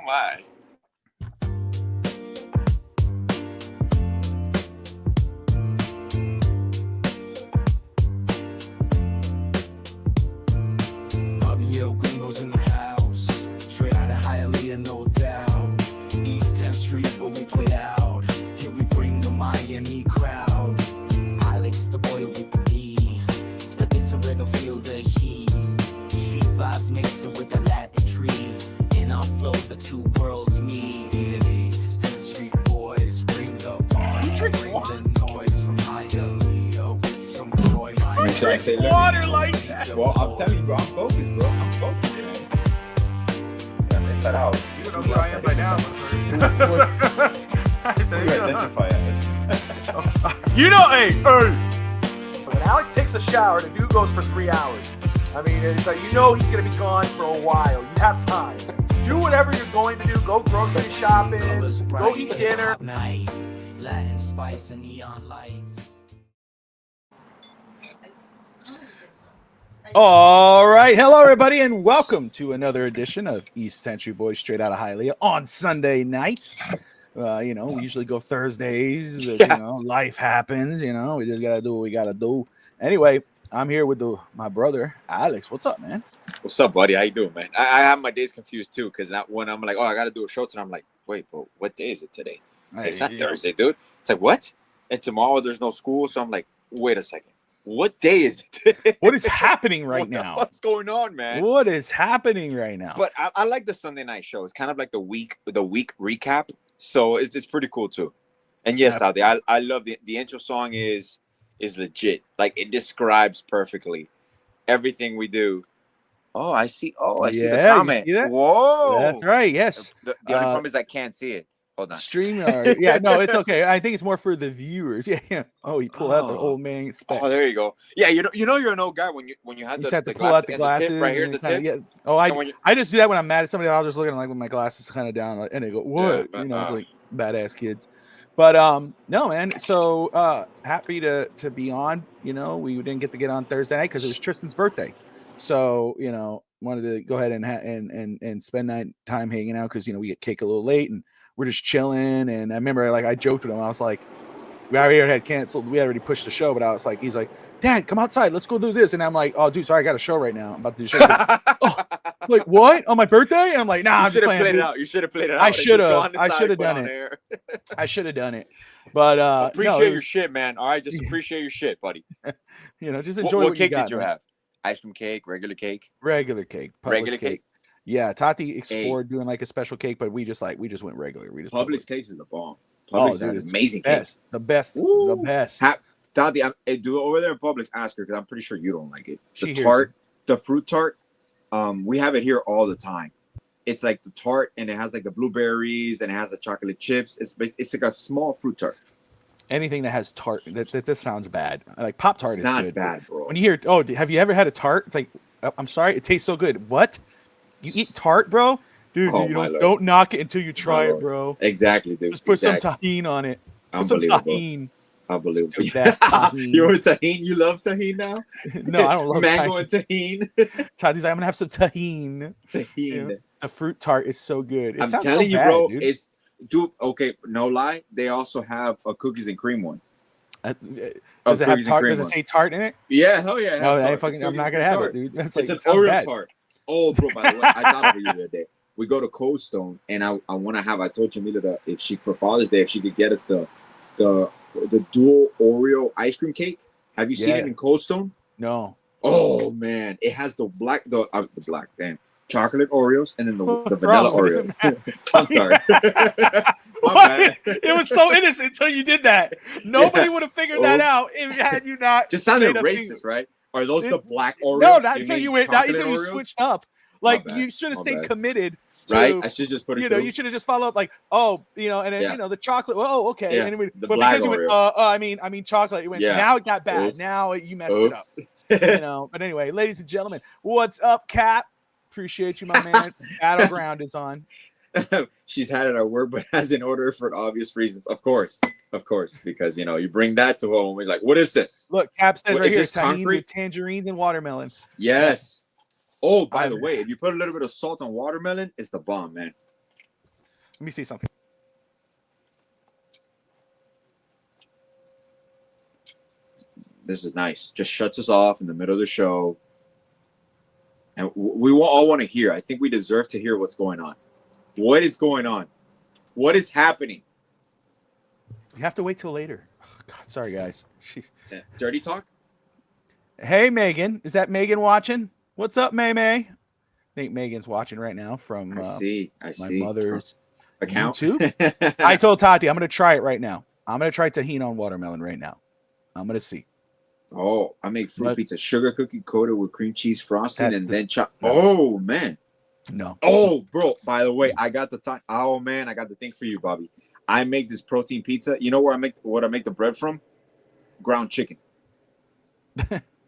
my. Yo, gringos in the house. Straight out of Hialeah, no doubt. East 10th Street, where we play out. Here we bring the Miami crowd. Alex, the boy with the B. Step into rhythm, feel the heat. Street vibes mixing with the Latin tree. In our flow, the two worlds meet. East 10th Street boys, bring the party. Bring the noise from Hialeah with some joy. Drink water like that. Well, I'm telling you, bro. I'm focused, bro. I'm focused, man. Yeah, inside out. You know who I am by now. I said, you identify as. You know, hey. When Alex takes a shower, the dude goes for 3 hours. I mean, it's like, you know he's going to be gone for a while. You have time. Do whatever you're going to do. Go grocery shopping. Go eat dinner. Night, Latin spice and neon lights. All right. Hello, everybody, and welcome to another edition of East Century Boys Straight Out of Hialeah on Sunday night. We usually go Thursdays. But, life happens. We just got to do what we got to do. Anyway, I'm here with my brother, Alex. What's up, man? What's up, buddy? How you doing, man? I have my days confused, too, because when I'm like, oh, I got to do a show tonight, I'm like, wait, but what day is it today? It's not Thursday, dude. It's like, what? And tomorrow there's no school, so I'm like, wait a second. What day is it? What is happening right now? What's going on, man? What is happening right now? But I like the Sunday night show. It's kind of like the week recap. So it's pretty cool too. And yes, out there, I love the intro song is legit. Like it describes perfectly everything we do. Oh, I see. Oh, I see the comment. You see that? Whoa, that's right. Yes. The only problem is I can't see it. Hold on. StreamYard. Yeah, no, it's okay. I think it's more for the viewers. Yeah. Oh, he pulled out the old man specs. Oh, there you go. Yeah, you know you're an old guy when you had the pull out the glasses the tip right here, the tip. Yeah. Oh, I just do that when I'm mad at somebody. I'll just look at them like with my glasses kind of down, and they go, "What?" It's like badass kids. But no, man. So happy to be on. We didn't get to get on Thursday night because it was Tristan's birthday. So wanted to go ahead and spend night time hanging out because we get cake a little late and we're just chilling. And I remember I joked with him. I was like, we already had canceled. We already pushed the show, but I was like, he's like, Dad, come outside. Let's go do this. And I'm like, oh, dude, sorry, I got a show right now. I'm about to do show. Like, what? On my birthday? And I'm like, nah, I'm just playing. You should have played it out. I should have done it. I should have done it. But appreciate your shit, man. All right, just appreciate your shit, buddy. Just enjoy what cake you got, did you have? Ice cream cake, regular cake? Regular cake. Regular cake. Yeah, Tati explored doing like a special cake, but we just went regular. We just Publix cake is the bomb. Publix is amazing cake. The best. The best. Tati, do it over there in Publix. Ask her because I'm pretty sure you don't like it. The fruit tart. We have it here all the time. It's like the tart, and it has like the blueberries, and it has the chocolate chips. It's like a small fruit tart. Anything that has tart, that just sounds bad. Like Pop Tart is not good, bad, bro. When you hear, have you ever had a tart? It's like, I'm sorry, it tastes so good. What? You eat tart, bro? Dude, don't knock it until you try it, bro. Exactly, dude. Just put some tahini on it. Put some tahini. Unbelievable. Best tahini. You want tahini? You love tahini now? No, I don't love mango and tahini. Tati's like, I'm gonna have some tahini. The fruit tart is so good. I'm telling you, bro. Dude. Okay, no lie. They also have a cookies and cream one. Does it have tart? Does it say tart in it? Yeah, hell yeah. No, I'm not gonna have it, dude. It's an Oreo tart. Oh, bro, by the way, I thought of you the other day. We go to Cold Stone, and I want to have. I told Jamila that if she for Father's Day, if she could get us the dual Oreo ice cream cake. Have you seen it in Cold Stone? No. Oh man, it has the chocolate Oreos and then the vanilla Oreos. I'm sorry. It was so innocent until you did that. Nobody would have figured that out if had you not. Just sounded racist, right? Are those the black Oreos? No, not until you switched up. Like you should have stayed committed. Right, I should just put it. You should have just followed up like, and then the chocolate. Oh, okay. Yeah. And but because you went, I mean chocolate. You went. Yeah. Now it got bad. Oops. Now you messed it up. But anyway, ladies and gentlemen, what's up, Cap? Appreciate you, my man. Battleground is on. She's had it at work, but hasn't ordered for obvious reasons. Of course, because you bring that to home. We're like, what is this? Look, Cap says right here, tahini with tangerines and watermelon. Yes. Oh, by the way, if you put a little bit of salt on watermelon, it's the bomb, man. Let me see something. This is nice. Just shuts us off in the middle of the show. And we all want to hear. I think we deserve to hear what's going on. What is going on? What is happening? You have to wait till later. Oh, God, sorry, guys. She's... Dirty talk? Hey, Megan. Is that Megan watching? What's up, May May? I think Megan's watching right now from my mother's account. YouTube. I told Tati, I'm going to try it right now. I'm going to try tahini on watermelon right now. I'm going to see. Oh, I make fruit pizza, sugar cookie coated with cream cheese frosting, and then chop. No. Oh, man. No. Oh, bro. By the way, I got the time. Oh, man. I got the thing for you, Bobby. I make this protein pizza. You know where I make the bread from? Ground chicken.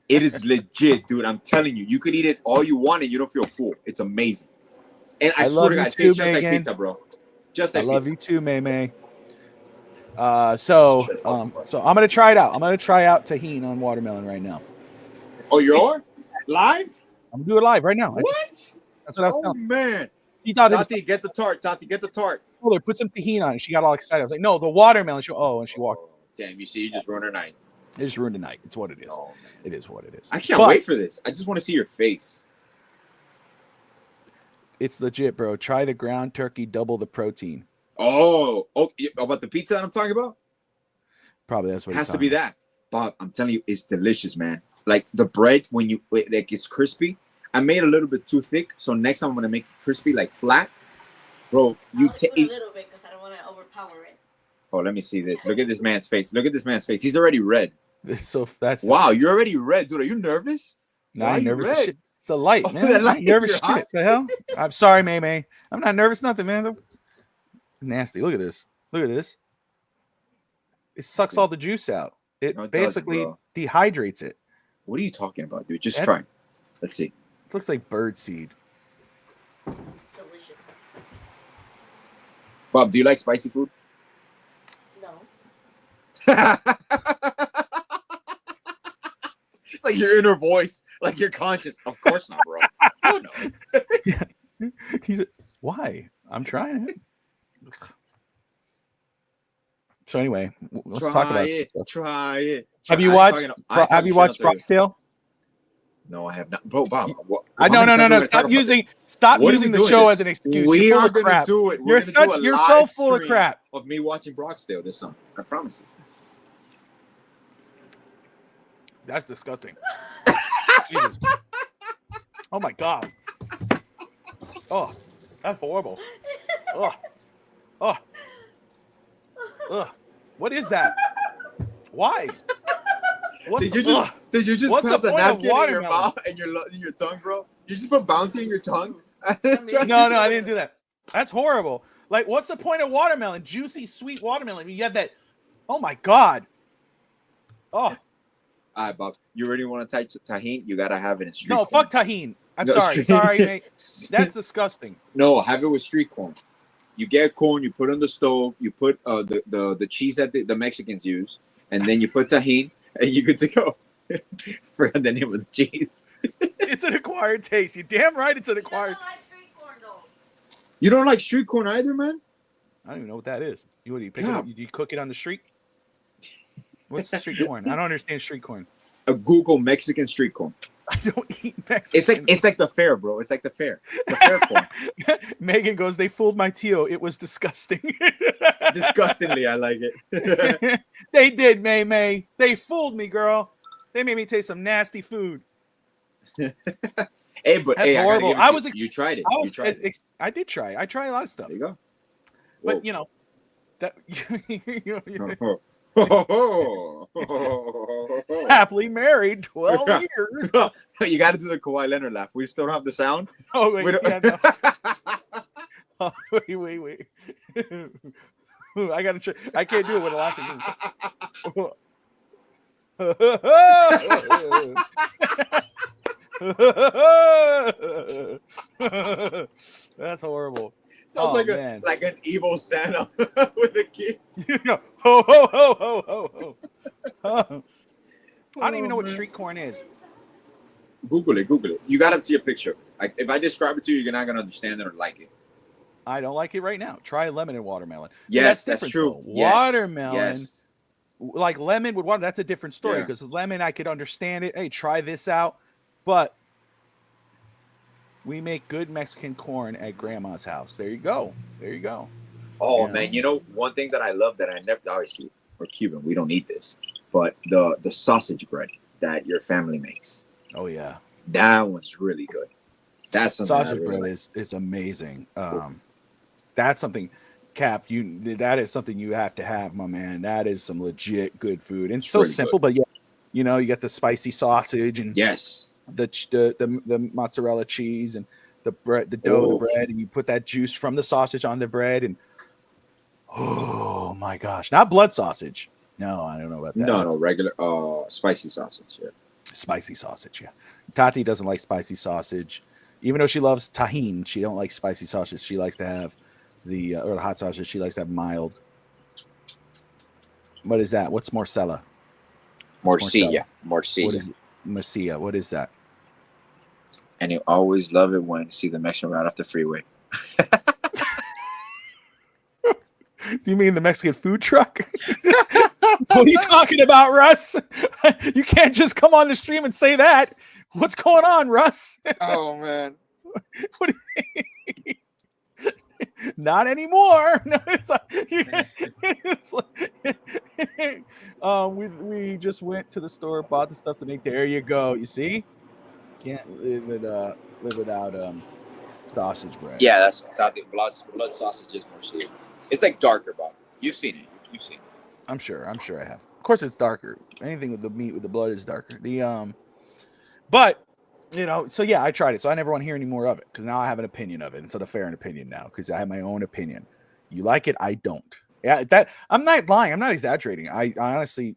It is legit, dude. I'm telling you. You could eat it all you want and you don't feel full. It's amazing. And I swear to God, it tastes just like pizza, bro. Just like I love you too, May May. So I'm gonna try it out. I'm gonna try out tahini on watermelon right now. Oh, you're live? I'm gonna do it live right now. What? That's what I was telling. Oh man! Tati, get the tart. Tati, get the tart. Oh, they put some tahini on it. She got all excited. I was like, no, the watermelon. And she walked. Damn, you see, you just ruined her night. It just ruined the night. It's what it is. Oh, it is what it is. I can't wait for this. I just want to see your face. It's legit, bro. Try the ground turkey, double the protein. Oh, about the pizza that I'm talking about? Probably that's what it has to be that. Bob, I'm telling you, it's delicious, man. Like the bread, when it's crispy. I made a little bit too thick, so next time I'm gonna make it crispy, like flat. Bro, you take a little bit because I don't want to overpower it. Oh, let me see this. Look at this man's face. Look at this man's face. He's already red. Wow, you're already red, dude. Are you nervous? No, I'm nervous as shit. It's the light, man. I'm not nervous shit. The hell? I'm sorry, May May. I'm not nervous, nothing, man. Nasty. Look at this. Look at this. It sucks all the juice out. It basically dehydrates it. What are you talking about, dude? Just try. Let's see. It looks like bird seed. It's delicious. Bob, do you like spicy food? No. It's like your inner voice, like you're conscious. Of course not, bro. Oh no. He's why? I'm trying it. So anyway, let's talk about it. Try it. Have you watched Brock's Tale? No, I have not. Bro, Bob. No. Stop using the show as an excuse. We are going to do it. You're so full of crap. Of me watching Brock's Tale this summer. I promise you. That's disgusting. Jesus. Oh my God. Oh, that's horrible. Oh. What is that? Why? Did you just pass a napkin in your mouth and your tongue, bro? You just put Bounty in your tongue? No, I didn't do that. That's horrible. Like, what's the point of watermelon? Juicy, sweet watermelon. You have that. Oh my God. Oh. All right, Bob. You really want to type tahini? You gotta have it in street. No, corn. Fuck tahini. I'm sorry, mate. That's disgusting. No, have it with street corn. You get corn, you put on the stove, you put the cheese that the Mexicans use, and then you put tahini, and you good to go. Forgot the name of the cheese. It's an acquired taste. You damn right, it's an acquired. I don't like street corn though. You don't like street corn either, man? I don't even know what that is. You pick it up? Do you cook it on the street? What's street corn? I don't understand street corn. Google Mexican street corn. I don't eat Mexican. It's like the fair, bro. It's like the fair. The fair corn. Megan goes, they fooled my Tio. It was disgusting. Disgustingly, I like it. They did, May. They fooled me, girl. They made me taste some nasty food. That's horrible. You tried it. I did try. I try a lot of stuff. There you go. But that happily married 12 years. You got to do the Kawhi Leonard laugh. We still don't have the sound. Oh wait, no. Wait. I gotta check. I can't do it with a laughing. That's horrible. Sounds like an evil Santa with the kids. Ho ho ho ho ho ho. I don't even know what street corn is. Google it. You gotta see a picture. Like if I describe it to you, you're not gonna understand it or like it. I don't like it right now. Try lemon and watermelon. See, Yes, that's different, true. though. Yes, Watermelon, yes. like lemon with water, that's a different story. Yeah. Because lemon, I could understand it. Hey, try this out. But we make good Mexican corn at grandma's house. There you go. There you go. Oh You man, know? you know one thing that I love that I never obviously we're Cuban, we don't eat this, but the sausage bread that your family makes. Oh yeah, That one's really good. That's something I sausage really bread like. is amazing. That's something, Cap. That is something you have to have, my man. That is some legit good food, and It's so really simple. good. But yeah, you know, you got the spicy sausage and Yes. the mozzarella cheese and the bread, the dough, the Oh, bread, and you put that juice from the sausage on the bread, and oh my gosh, not blood sausage. No, I don't know about that. no, That's regular spicy sausage. Yeah. spicy sausage. Yeah, Tati doesn't like spicy sausage, even though she loves tahine. She don't like spicy sausage. She likes to have or the hot sausage. She likes to have mild. What is that? What's morcella? Morcilla. What Morcilla. is morcilla? What is that? And you always love it when you see the Mexican right off the freeway. Do you mean the Mexican food truck? What are you talking about, Russ? You can't just come on the stream and say that. What's going on, Russ? Oh man. What not anymore. No, it's like, it's like we just went to the store, bought the stuff to make. There you go. You see, can't live without sausage bread. Yeah, that's the blood sausage is morcilla. It's like darker, but you've seen it. You've seen it. I'm sure I have. Of course, it's darker. Anything with the meat with the blood is darker. But you know, so yeah, I tried it. So I never want to hear any more of it because now I have an opinion of it instead of fair an opinion now because I have my own opinion. You like it, I don't. Yeah, that I'm not lying. I'm not exaggerating. I honestly,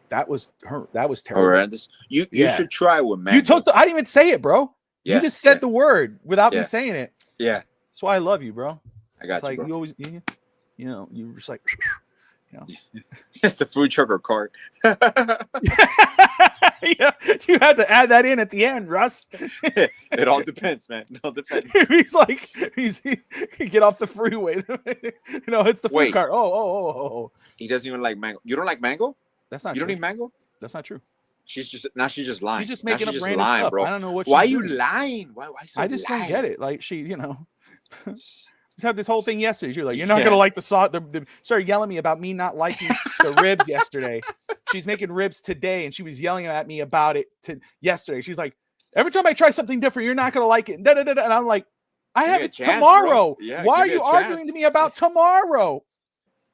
that was terrible. Horrendous. You should try with mango. You took I didn't even say it, bro. Yeah, you just said the word without me saying it. Yeah. That's why I love you, bro. I got it's you, like bro. you always, you know, you just like, you know. It's the food truck or cart. Yeah, you had to add that in at the end, Russ. It all depends, man. It all depends. He's like, he get off the freeway. You know, it's the food cart. Oh. He doesn't even like mango. You don't like mango? That's not you true. don't eat mango? That's not true. She's just lying. She's just making up random lying, stuff. bro. I don't know what. Why are she's you doing. lying? Why so I just lying? don't get it. Like she, you know, just had this whole thing yesterday. She was like, "You're not gonna like the sauce." Started yelling at me about me not liking the ribs yesterday. She's making ribs today, and she was yelling at me about it yesterday. She's like, "Every time I try something different, you're not gonna like it." And I'm like, "I have it tomorrow. Yeah, why are you arguing to me about tomorrow?"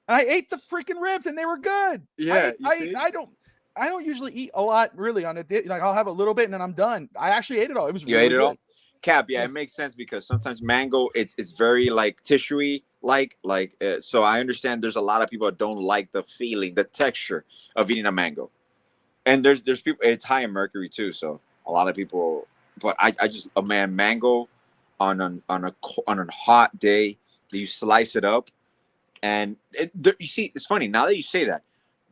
And I ate the freaking ribs, and they were good. Yeah, I don't usually eat a lot really on a day. Like I'll have a little bit and then I'm done. I actually ate it all. It was you really ate it good. all. Cap, yeah, it makes sense because sometimes mango it's very like tissuey so I understand there's a lot of people that don't like the feeling, the texture of eating a mango, and there's people it's high in mercury too, so a lot of people. But I just mango on a hot day, you slice it up, and you see it's funny now that you say that.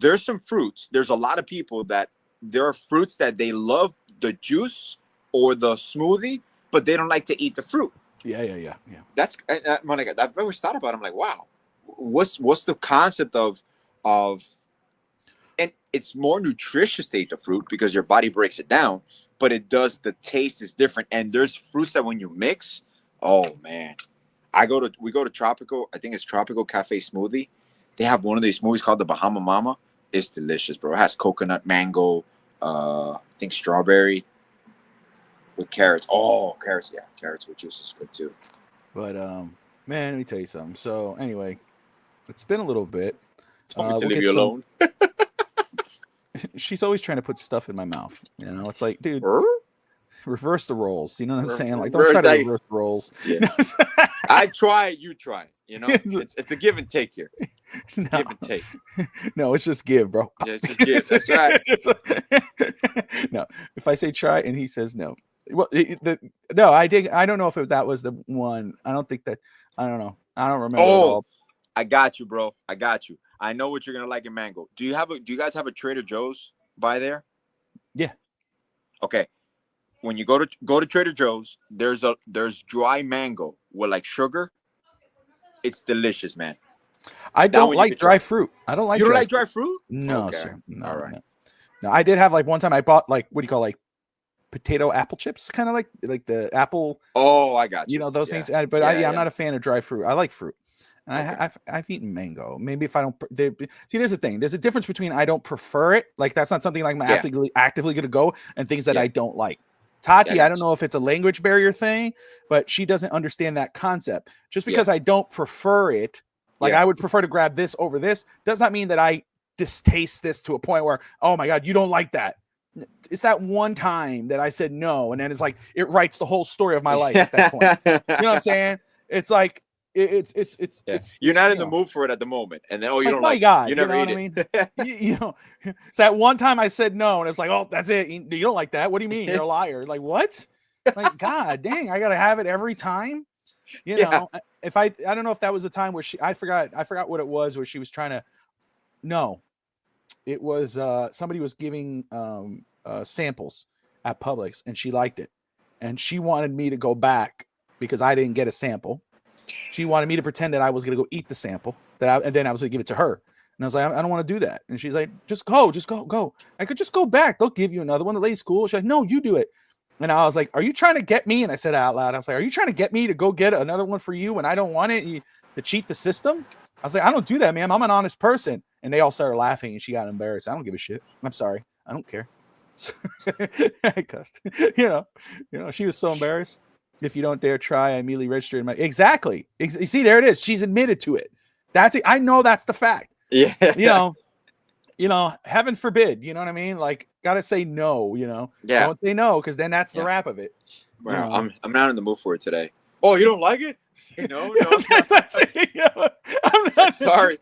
There's some fruits. There's a lot of people that there are fruits that they love the juice or the smoothie, but they don't like to eat the fruit. Yeah. That's when I've always thought about it. I'm like, wow, what's the concept of, and it's more nutritious to eat the fruit because your body breaks it down, but the taste is different. And there's fruits that when you mix, oh man, we go to Tropical. I think it's Tropical Cafe Smoothie. They have one of these smoothies called the Bahama Mama. It's delicious, bro. It has coconut, mango, I think strawberry with carrots. Oh, carrots. Yeah, carrots with juice is good too. But man, let me tell you something. So anyway, it's been a little bit. Tell me to leave you alone. She's always trying to put stuff in my mouth. You know, it's like, dude, reverse the roles. You know what I'm saying? Like, don't try to reverse roles. Yeah. I try, you try. You know, it's a give and take here. It's give and take. No, it's just give, bro. Yeah, it's just give. That's right. No, if I say try and he says no. Well, no, I don't know if that was the one. I don't think that. I don't know. I don't remember. Oh, at all. I got you, bro. I got you. I know what you're gonna like in mango. Do you guys have a Trader Joe's by there? Yeah. Okay. When you go to Trader Joe's, there's dry mango with like sugar. It's delicious, man. I That don't one you like could dry try. fruit. I don't like. You don't dry like fruit. dry fruit? No, Okay. sir. No, All right. no. No, I did have like one time I bought like what do you call like potato apple chips, kind of like the apple. Oh, I got you. Those Yeah. things. But I'm not a fan of dry fruit. I like fruit. And Okay. I've eaten mango. Maybe if I don't see, there's a thing. There's a difference between I don't prefer it. Like that's not something like I'm actively going to go, and things that I don't like. Tati, I don't know if it's a language barrier thing, but she doesn't understand that concept. Just because I don't prefer it, like I would prefer to grab this over this, does not mean that I distaste this to a point where, oh my God, you don't like that. It's that one time that I said no, and then it's like it writes the whole story of my life at that point. You know what I'm saying? It's like it's you're not in the mood for it at the moment, and then you don't my like God, you never know what I mean? It's that one time I said no, and it's like, oh, that's it. You don't like that? What do you mean? You're a liar. Like what? Like God dang, I gotta have it every time. You know, if I don't know if that was the time where I forgot what it was where she was trying to. No, it was somebody was giving samples at Publix, and she liked it, and she wanted me to go back because I didn't get a sample. She wanted me to pretend that I was going to go eat the sample and then I was going to give it to her. And I was like, I don't want to do that. And she's like, just go. I could just go back. They'll give you another one. The lady's cool. She's like, no, you do it. And I was like, are you trying to get me? And I said out loud, I was like, are you trying to get me to go get another one for you when I don't want it to cheat the system? I was like, I don't do that, ma'am. I'm an honest person. And they all started laughing and she got embarrassed. I don't give a shit. I'm sorry. I don't care. I cussed. You know, she was so embarrassed. If you don't dare try, I immediately register in my exactly. You see, there it is. She's admitted to it. That's it. I know that's the fact. Yeah. You know, heaven forbid. You know what I mean? Like, gotta say no. You know. Yeah. Don't say no, because then that's the wrap of it. Well, I'm not in the mood for it today. Oh, you don't like it? No. That's it. I'm not sorry.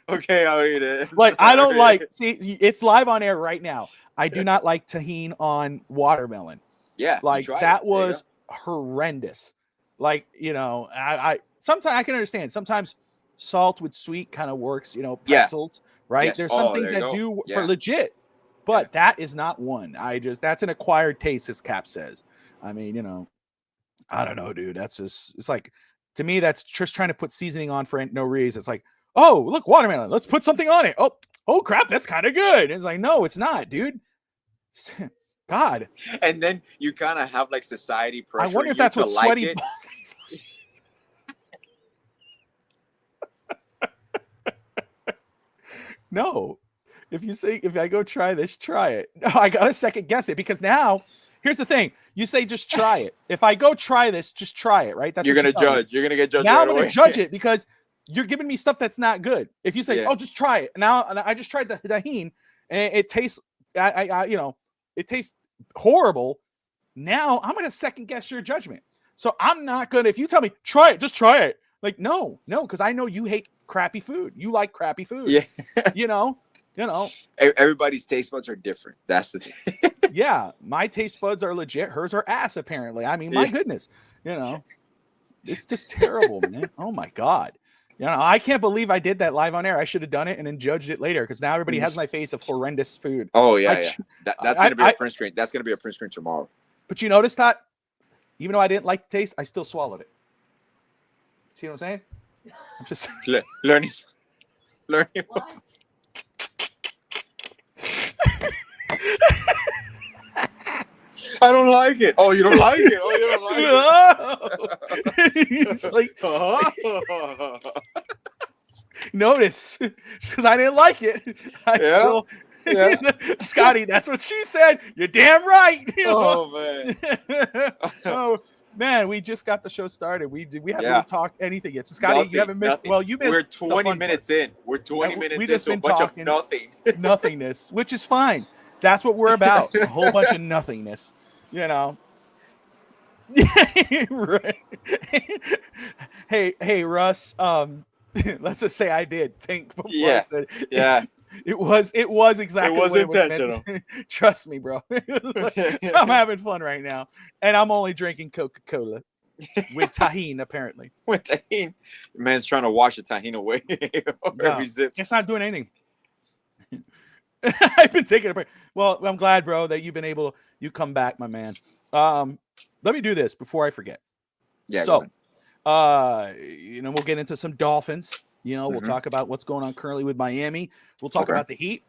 Okay, I'll eat it. Like I don't like. See, it's live on air right now. I do not like tahini on watermelon. Yeah, like that was horrendous. Like, you know, I sometimes I can understand. Sometimes salt with sweet kind of works, you know, pretzels, right? Yes. There's some things that do for legit, but that is not one. That's an acquired taste, as Cap says. I mean, you know, I don't know, dude. That's just, it's like, to me, that's just trying to put seasoning on for no reason. It's like, oh, look, watermelon, let's put something on it. Oh crap, that's kind of good. It's like, no, it's not, dude. God. And then you kind of have like society pressure. I wonder if that's what sweaty balls. No. If I go try this, try it. No, I gotta second guess it because now here's the thing. You say just try it. If I go try this, just try it, right? You're gonna judge. You're gonna get judged. Now right I'm gonna judge it because you're giving me stuff that's not good. If you say, oh, just try it. Now I just tried the tahini and it tastes it tastes horrible. Now I'm gonna second guess your judgment. So I'm not gonna, if you tell me try it, just try it. Like, no, because I know you hate crappy food. You like crappy food. Yeah. you know. Everybody's taste buds are different. That's the thing. Yeah, my taste buds are legit. Hers are ass, apparently. I mean, my goodness, it's just terrible, man. Oh my God. I can't believe I did that live on air. I should have done it and then judged it later because now everybody has my face of horrendous food. Oh yeah, That's gonna be a print screen. That's gonna be a print screen tomorrow. But you notice that, even though I didn't like the taste, I still swallowed it. See what I'm saying? I'm just learning. What? I don't like it. Oh, you don't like it. Oh, you don't like it. It's like, notice, because I didn't like it. Still, Scotty, that's what she said. You're damn right. Oh man. Oh man, we just got the show started. We haven't even talked anything yet. So Scotty, you haven't missed. Nothing. Well, you missed. We're 20 minutes in. We're 20 minutes we just into been a bunch talking of nothing. Nothingness, which is fine. That's what we're about. A whole bunch of nothingness. Right. Hey, Russ. Let's just say I did think before I said it. Yeah. It was exactly. It was intentional. Trust me, bro. I'm having fun right now, and I'm only drinking Coca-Cola with tahini, apparently. With tahini, man's trying to wash the tahini away. It's not doing anything. I've been taking a break. Well, I'm glad, bro, that you've been able. You come back, my man. Let me do this before I forget. Yeah. So, We'll get into some Dolphins. We'll talk about what's going on currently with Miami. We'll talk about the Heat.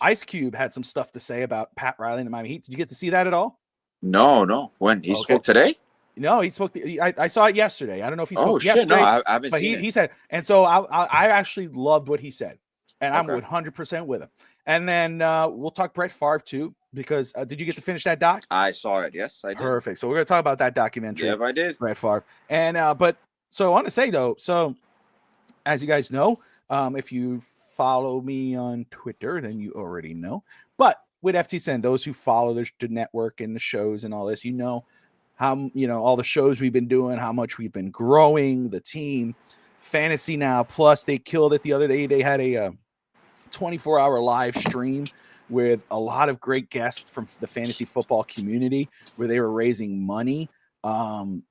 Ice Cube had some stuff to say about Pat Riley and the Miami Heat. Did you get to see that at all? No. When he spoke today? No, he spoke. I saw it yesterday. I don't know if he spoke yesterday. No, I haven't but seen it. He said, and so I actually loved what he said, and I'm 100% with him. And then we'll talk Brett Farve too, because did you get to finish that doc? I saw it. Yes, I did. Perfect. So we're gonna talk about that documentary. Yeah, I did. Brett Farve. And but so I want to say though, so as you guys know, if you follow me on Twitter, then you already know. But with FTSN, those who follow the network and the shows and all this, how all the shows we've been doing, how much we've been growing the team, fantasy now. Plus, they killed it the other day. They had a 24-hour live stream with a lot of great guests from the fantasy football community, where they were raising money, and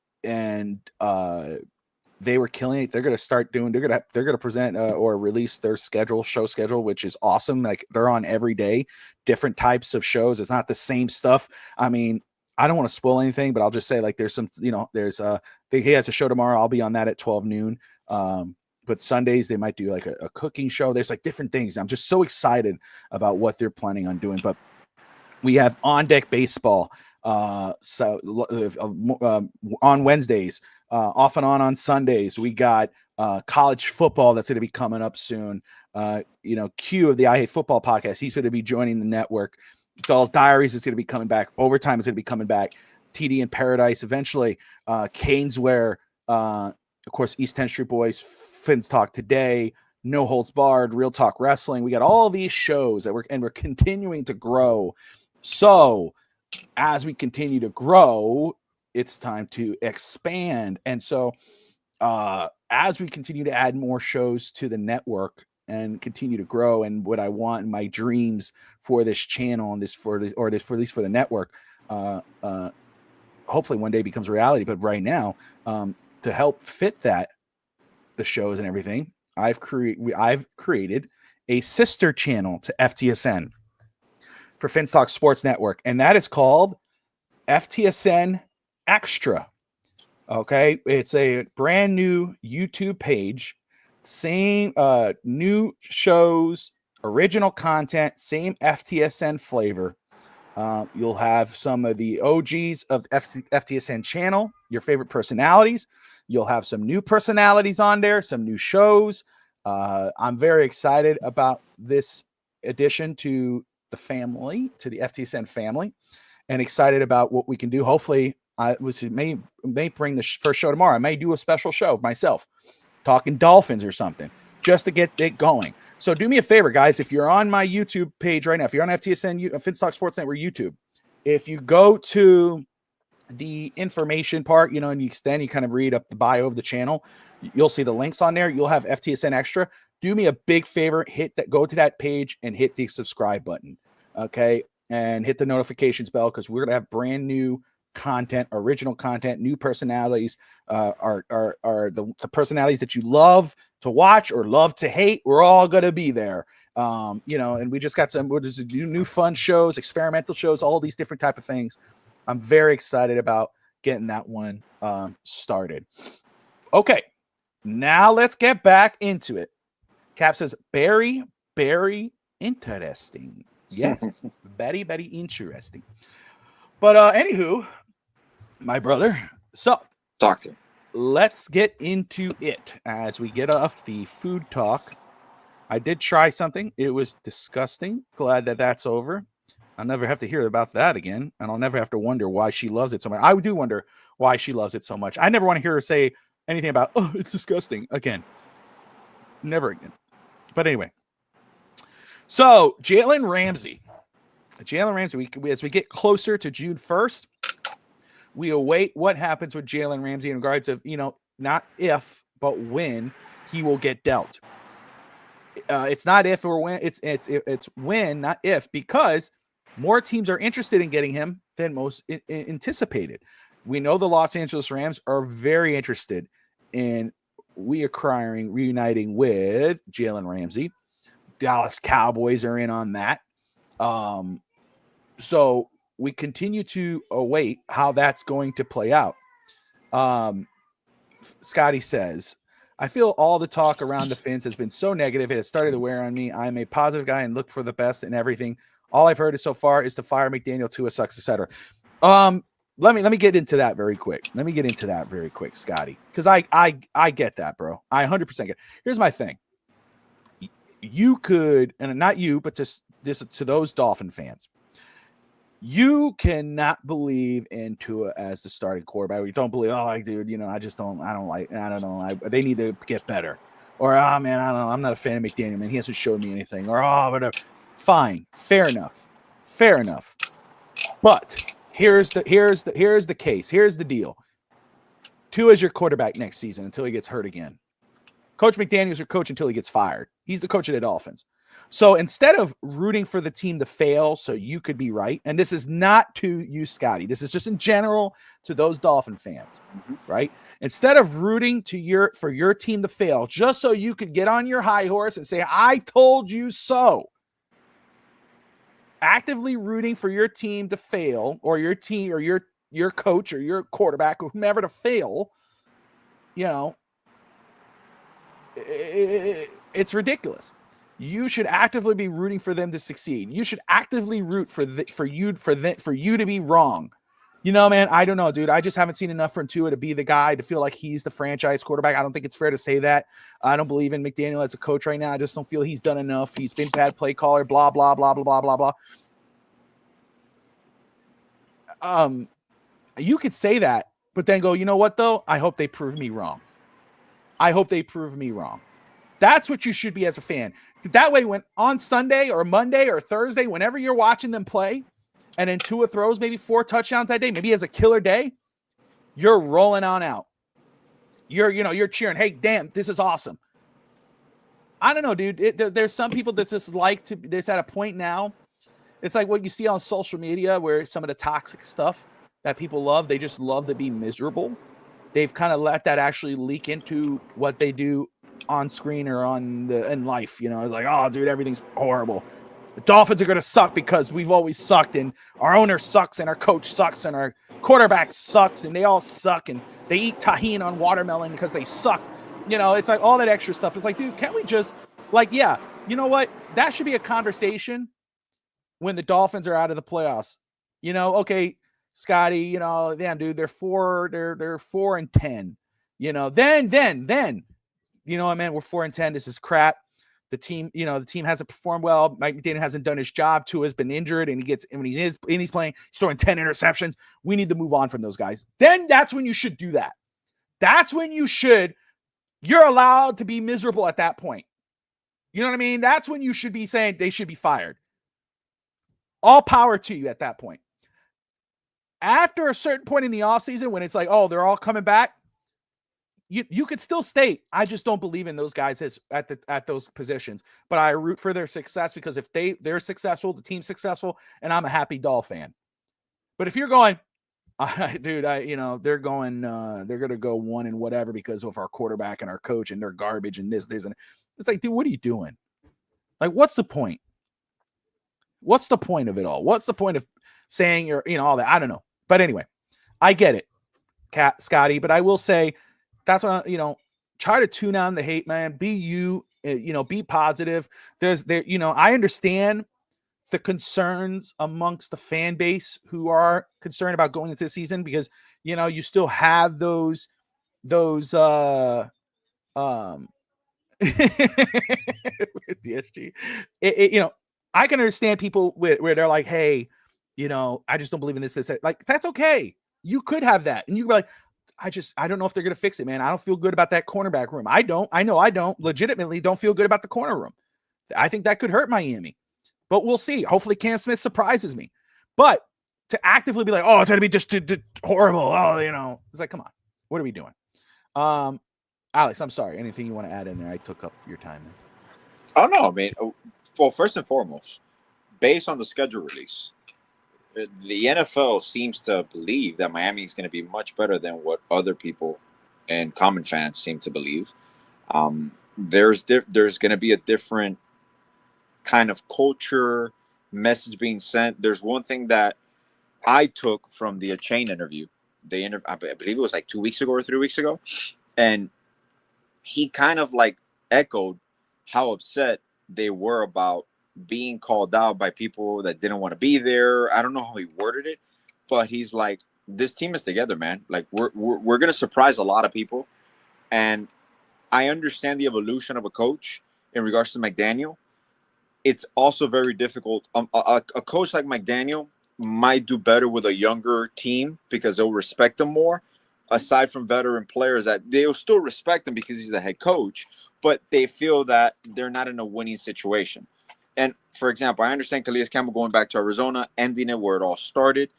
they were killing it. They're going to start doing. They're going to present or release their show schedule, which is awesome. Like, they're on every day, different types of shows. It's not the same stuff. I mean, I don't want to spoil anything, but I'll just say, like, there's some, he has a show tomorrow. I'll be on that at 12 noon. But Sundays they might do like a cooking show. There's like different things. I'm just so excited about what they're planning on doing. But we have On Deck Baseball. On Wednesdays, off and on Sundays. We got college football that's going to be coming up soon. Q of the I Hate Football podcast, he's going to be joining the network. Doll's Diaries is going to be coming back. Overtime is going to be coming back. TD in Paradise eventually. Canesware, of course, East 10th Street Boys, Fins Talk Today, No Holds Barred, Real Talk Wrestling. We got all these shows that we're continuing to grow. So as we continue to grow, it's time to expand. And so as we continue to add more shows to the network and continue to grow, and what I want in my dreams for this channel and for at least for the network, hopefully one day becomes reality. But right now, to help fit that, the shows and everything, I've created a sister channel to FTSN for Finstock Sports Network, and that is called FTSN Extra. Okay, it's a brand new YouTube page, same new shows, original content, same FTSN flavor. You'll have some of the OGs of FTSN channel, your favorite personalities. You'll have some new personalities on there, some new shows. I'm very excited about this addition to the family, to the FTSN family, and excited about what we can do. Hopefully, I may bring the first show tomorrow. I may do a special show myself, talking Dolphins or something, just to get it going. So do me a favor, guys. If you're on my YouTube page right now, if you're on FTSN, Finstock Sports Network YouTube, if you go to the information part, and you extend, you kind of read up the bio of the channel, you'll see the links on there. You'll have FTSN Extra. Do me a big favor, go to that page and hit the subscribe button. Okay. And hit the notifications bell, because we're going to have brand new content, original content, new personalities, are the personalities that you love to watch or love to hate. We're all going to be there. And we just got some new fun shows, experimental shows, all these different type of things. I'm very excited about getting that one started. Okay, now let's get back into it. Cap says, very, very interesting. Yes, very, very interesting. But anywho, my brother, so talk to him. Let's get into it as we get off the food talk. I did try something. It was disgusting. Glad that that's over. I'll never have to hear about that again, and I'll never have to wonder why she loves it so much. I do wonder why she loves it so much. I never want to hear her say anything about, oh, it's disgusting again. Never again. But anyway, so Jalen Ramsey, as we get closer to June 1st, we await what happens with Jalen Ramsey in regards of, not if, but when he will get dealt. It's not if or when, it's when, not if, because more teams are interested in getting him than most anticipated. We know the Los Angeles Rams are very interested in reuniting with Jalen Ramsey. Dallas Cowboys are in on that. So we continue to await how that's going to play out. Scotty says, I feel all the talk around the Fins has been so negative. It has started to wear on me. I'm a positive guy and look for the best in everything. All I've heard is so far is to fire McDaniel, Tua sucks, etc. Let me get into that very quick. Scotty, because I get that, bro. I 100% get it. Here's my thing. You could, and not you, but to those Dolphin fans, you cannot believe in Tua as the starting quarterback. You don't believe, dude, I don't know. They need to get better. Or, man, I don't know. I'm not a fan of McDaniel, man. He hasn't showed me anything. Or, whatever. Fine. Fair enough. But here's the case. Here's the deal. Tua is your quarterback next season until he gets hurt again. Coach McDaniel's your coach until he gets fired. He's the coach of the Dolphins. So instead of rooting for the team to fail so you could be right, and this is not to you, Scotty, this is just in general to those Dolphin fans, right? Instead of rooting for your team to fail just so you could get on your high horse and say, I told you so, actively rooting for your team to fail, or your team or your coach or your quarterback or whomever to fail, it's ridiculous. You should actively be rooting for them to succeed. You should actively root for you to be wrong. Man, I don't know, dude. I just haven't seen enough from Tua to be the guy to feel like he's the franchise quarterback. I don't think it's fair to say that. I don't believe in McDaniel as a coach right now. I just don't feel he's done enough. He's been bad play caller, blah, blah, blah, blah, blah, blah, blah. You could say that, but then go, you know what, though? I hope they prove me wrong. That's what you should be as a fan. That way, when on Sunday or Monday or Thursday, whenever you're watching them play, and then Tua throws maybe 4 touchdowns that day, maybe he has a killer day, you're rolling on out. You're cheering. Hey, damn, this is awesome. I don't know, dude. There's some people that just like to. This at a point now. It's like what you see on social media, where some of the toxic stuff that people love, they just love to be miserable. They've kind of let that actually leak into what they do on screen or in life. It's like, oh, dude, everything's horrible. The Dolphins are going to suck because we've always sucked, and our owner sucks, and our coach sucks, and our quarterback sucks, and they all suck, and they eat tahini on watermelon because they suck. It's like all that extra stuff. It's like, dude, can't we just you know what? That should be a conversation when the Dolphins are out of the playoffs. Okay, Scotty, damn, dude, they're 4-10. Then, man, we're 4-10. This is crap. The team hasn't performed well. Mike McDaniel hasn't done his job. Tua has been injured, and when he's playing, he's throwing 10 interceptions. We need to move on from those guys. Then that's when you should do that. That's when you're allowed to be miserable at that point. You know what I mean? That's when you should be saying they should be fired. All power to you at that point. After a certain point in the offseason, when it's like, oh, they're all coming back, you could still state, I just don't believe in those guys at those positions. But I root for their success, because if they're successful, the team's successful, and I'm a happy Doll fan. But if you're going, dude, they're going to go 1 and whatever because of our quarterback and our coach, and they're garbage and this, and it's like, dude, what are you doing? Like, what's the point? What's the point of it all? What's the point of saying all that? I don't know. But anyway, I get it, Scotty. But I will say, that's what try to tune down the hate, man. Be you, be positive. I understand the concerns amongst the fan base who are concerned about going into the season, because you still have those DSG. I can understand people where they're like, hey, I just don't believe in this. Like, that's okay. You could have that, and you could be like, I don't know if they're going to fix it, man. I don't feel good about that cornerback room. I don't legitimately don't feel good about the corner room. I think that could hurt Miami, but we'll see. Hopefully Cam Smith surprises me. But to actively be like, oh, it's going to be just horrible. Oh, it's like, come on, what are we doing? Alex, I'm sorry. Anything you want to add in there? I took up your time. Oh, no, I mean, well, first and foremost, based on the schedule release, the NFL seems to believe that Miami is going to be much better than what other people and common fans seem to believe. There's going to be a different kind of culture message being sent. There's one thing that I took from the Chain interview. I believe it was like 2 weeks ago or 3 weeks ago. And he kind of like echoed how upset they were about being called out by people that didn't want to be there. I don't know how he worded it, but he's like, this team is together, man. Like we're gonna surprise a lot of people. And I understand the evolution of a coach in regards to McDaniel. It's also very difficult. A coach like McDaniel might do better with a younger team because they'll respect him more. Aside from veteran players, that they'll still respect him because he's the head coach, but they feel that they're not in a winning situation. And for example, I understand Calais Campbell going back to Arizona, ending it where it all started.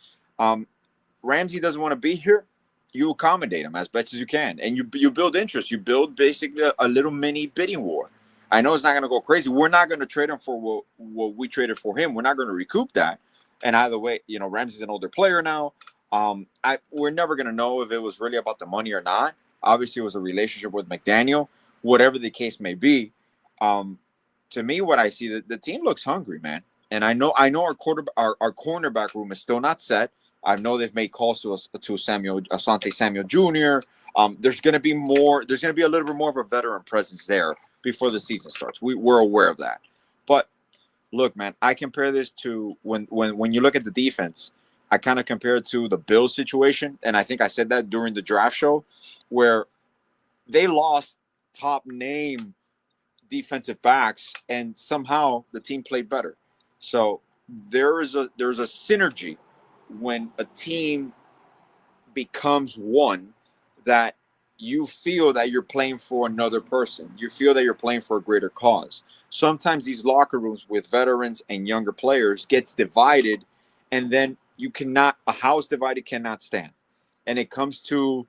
Ramsey doesn't want to be here. You accommodate him as best as you can, and you build interest. You build basically a little mini bidding war. I know it's not going to go crazy. We're not going to trade him for what we traded for him. We're not going to recoup that. And either way, Ramsey's an older player now. We're never going to know if it was really about the money or not. Obviously, it was a relationship with McDaniel. Whatever the case may be, to me, what I see, the team looks hungry, man. And I know our cornerback room is still not set. I know they've made calls to Asante Samuel Jr. There's going to be more. There's going to be a little bit more of a veteran presence there before the season starts. We're aware of that. But look, man, I compare this to when you look at the defense. I kind of compare it to the Bills situation, and I think I said that during the draft show, where they lost top name defensive backs, and somehow the team played better. So there's a synergy when a team becomes one, that you feel that you're playing for another person. You feel that you're playing for a greater cause. Sometimes these locker rooms with veterans and younger players gets divided, and then a house divided cannot stand. And it comes to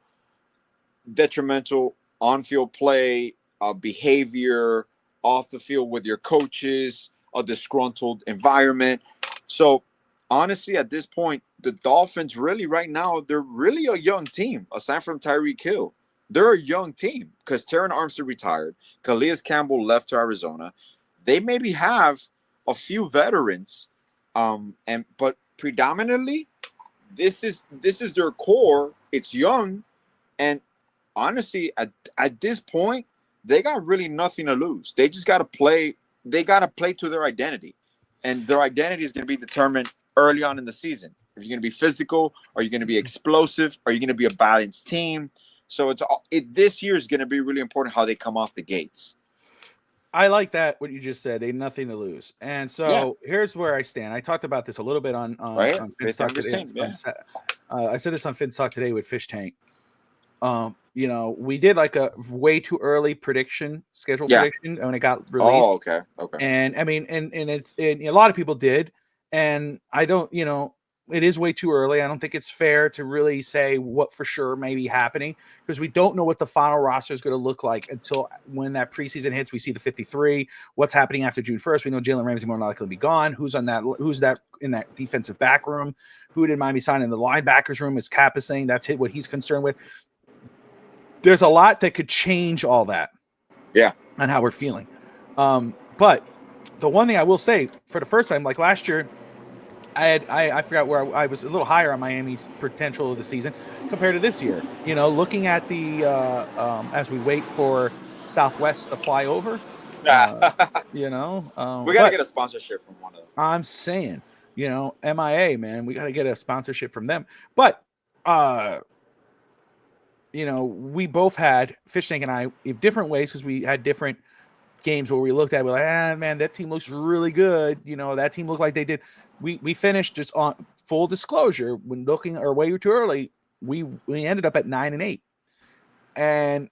detrimental on-field play, behavior, off the field with your coaches, a disgruntled environment. So honestly, at this point, the Dolphins really right now, they're really a young team, aside from Tyreek Hill. They're a young team because Terran Armstead retired. Calais Campbell left to Arizona. They maybe have a few veterans, but predominantly, this is their core. It's young, and honestly, at this point, they got really nothing to lose. They just got to play. They got to play to their identity, and their identity is going to be determined early on in the season. Are you going to be physical? Are you going to be explosive? Are you going to be a balanced team? So this year is going to be really important how they come off the gates. I like that, what you just said. They nothing to lose. And so here's where I stand. I talked about this a little bit on Finn's Talk today. I said this on Finn's Talk today with Fish Tank. We did like a way too early schedule prediction when it got released. Oh, okay. And I mean, and a lot of people did. And I don't, it is way too early. I don't think it's fair to really say what for sure may be happening because we don't know what the final roster is going to look like until when that preseason hits. We see the 53. What's happening after June 1st? We know Jalen Ramsey more likely to be gone. Who's in that defensive back room? Who did Miami sign in the linebackers room? Is Kappa saying that's what he's concerned with? There's a lot that could change all that. Yeah. On how we're feeling. But the one thing I will say, for the first time, like last year, I forgot where I was a little higher on Miami's potential of the season compared to this year. Looking at the as we wait for Southwest to fly over. We got to get a sponsorship from one of them. I'm saying, MIA, man, we got to get a sponsorship from them. But we both had Fish Tank and I in different ways because we had different games where we looked at, we're like, man, that team looks really good. That team looked like they did. We finished, just on full disclosure, when looking or way too early, we ended up at 9-8. And,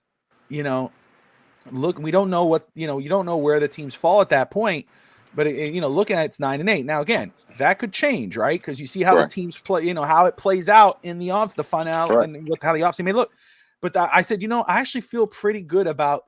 look, we don't know what, you don't know where the teams fall at that point, but looking at it's 9-8. Now, again, that could change, right? Because you see how the teams play, how it plays out in the the final and how the offseason may look. But I said, I actually feel pretty good about